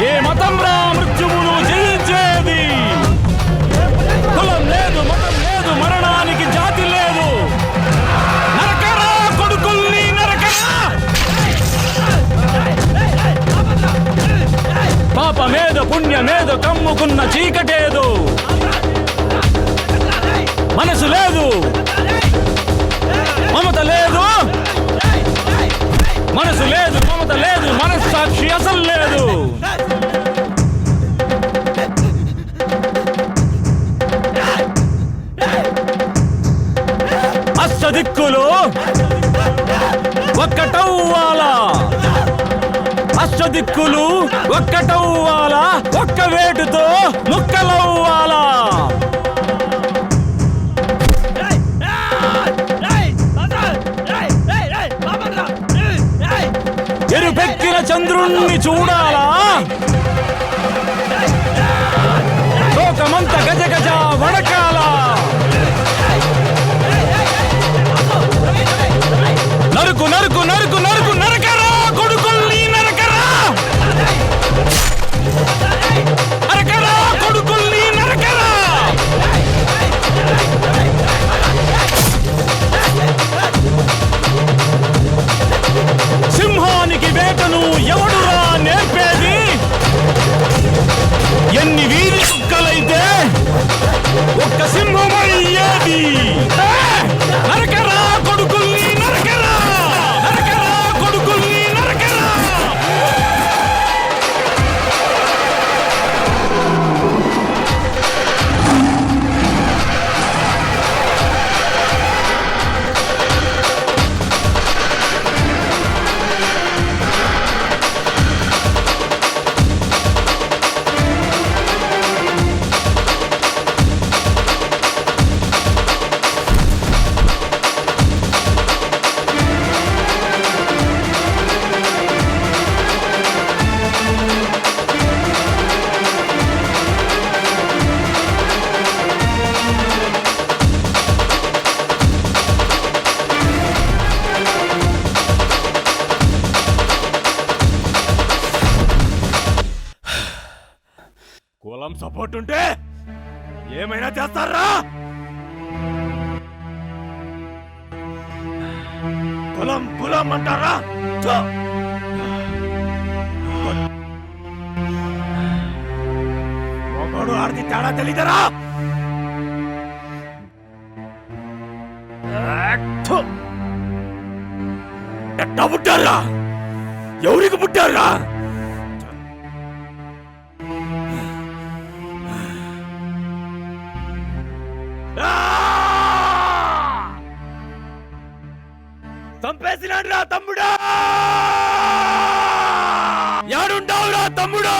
M: ఏ మతంరా మృత్యువును జయించేది? కులం లేదు, మతం లేదు, మరణానికి జాతి లేదు. నరకరా కొడుకుల్ని, నరకరా! పాపమేదో పుణ్యమేదో కమ్ముకున్న చీకటేదో. మనసు లేదు, మమత లేదు, మనసు లేదు, మమత లేదు, మనస్సాక్షి అసలు లేదు. అష్టదిక్కులు ఒక్కటవ్వాలా, అష్టదిక్కులు ఒక్కటవ్వాలా, ఒక్క వేటుతో ముక్కలవ్వాలా. ఎరుపెక్కిన చంద్రుణ్ణి చూడాలా, లోకమంత గజ గజ వడకాల. నరుకు నరుకు నరుకు నరుకు నరకరా కొడుకుల్ని, నరకరా! నరకరా కొడుకుల్ని, నరకరా! సింహానికి వేటను ఎవడురా నేర్పేది? ఎన్ని వీధి కుక్కలైతే ఒక్క సింహమయ్యేది. నరకరా కొడుకుల్ని, నరకరా! నరకరా కొడుకుల్ని, నరకరా! కులం సపోర్ట్ ఉంటే ఏమైనా చేస్తారా? కులం కులం అంటారా? ఒకడు ఆడిది తేడా తెలీదరా? ఎట్టా పుట్టారా? ఎవరికి పుట్టారా? చంపేసినాడ్రా తమ్ముడా! యాడుంటావురా తమ్ముడా?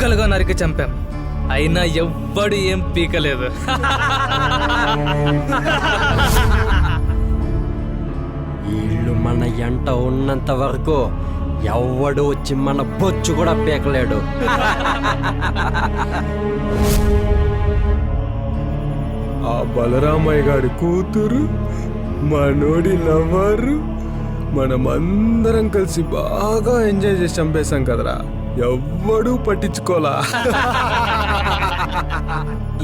K: ముక్కలుగా నరికి చంపాం, అయినా ఎవ్వడు ఏం పీకలేదు.
D: వీళ్ళు మన ఎంట ఉన్నంత వరకు ఎవ్వడు వచ్చి మన బొచ్చు కూడా పీకలేడు.
J: ఆ బలరామయ్య గారి కూతురు, మనోడి లవరు, మనమందరం కలిసి బాగా ఎంజాయ్ చేసి చంపేశాం కదరా. ఎవ్వడూ పట్టించుకోలా.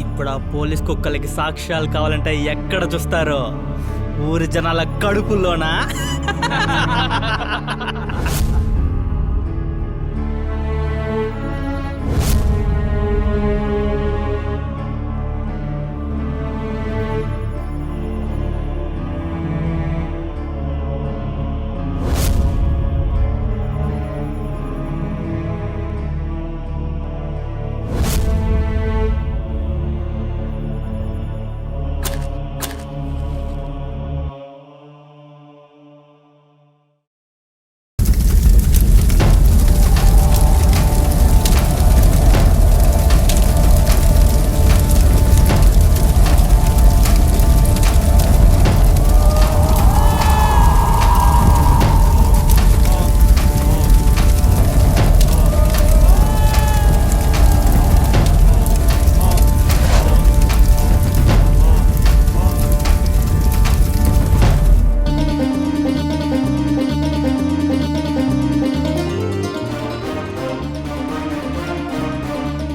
M: ఇప్పుడు ఆ పోలీస్ కుక్కలకి సాక్ష్యాలు కావాలంటే ఎక్కడ చూస్తారో? ఊరి జనాల కడుపుల్లోనా?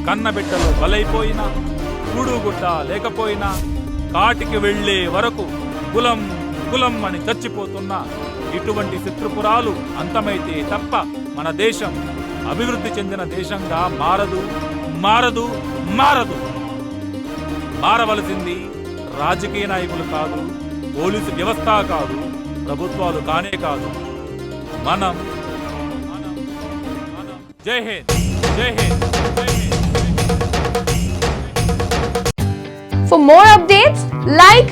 A: కన్నబిడ్డలు బలైపోయినా, కూడుగుడ్డ లేకపోయినా, కాటికి వెళ్లే వరకు కులం కులం అని చచ్చిపోతున్న ఇటువంటి శత్రుపురాలు అంతమైతే తప్ప మన దేశం అభివృద్ధి చెందిన దేశంగా మారదు, మారదు, మారదు. మారవలసింది రాజకీయ నాయకులు కాదు, పోలీసు వ్యవస్థ కాదు, ప్రభుత్వాలు కానే కాదు. మనం జై హింద్, జై హింద్, జై Hind.
O: For more updates, like,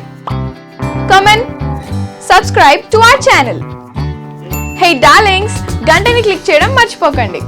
O: comment, subscribe to our channel. Hey darlings, గంటని click చేయడం మర్చిపోకండి.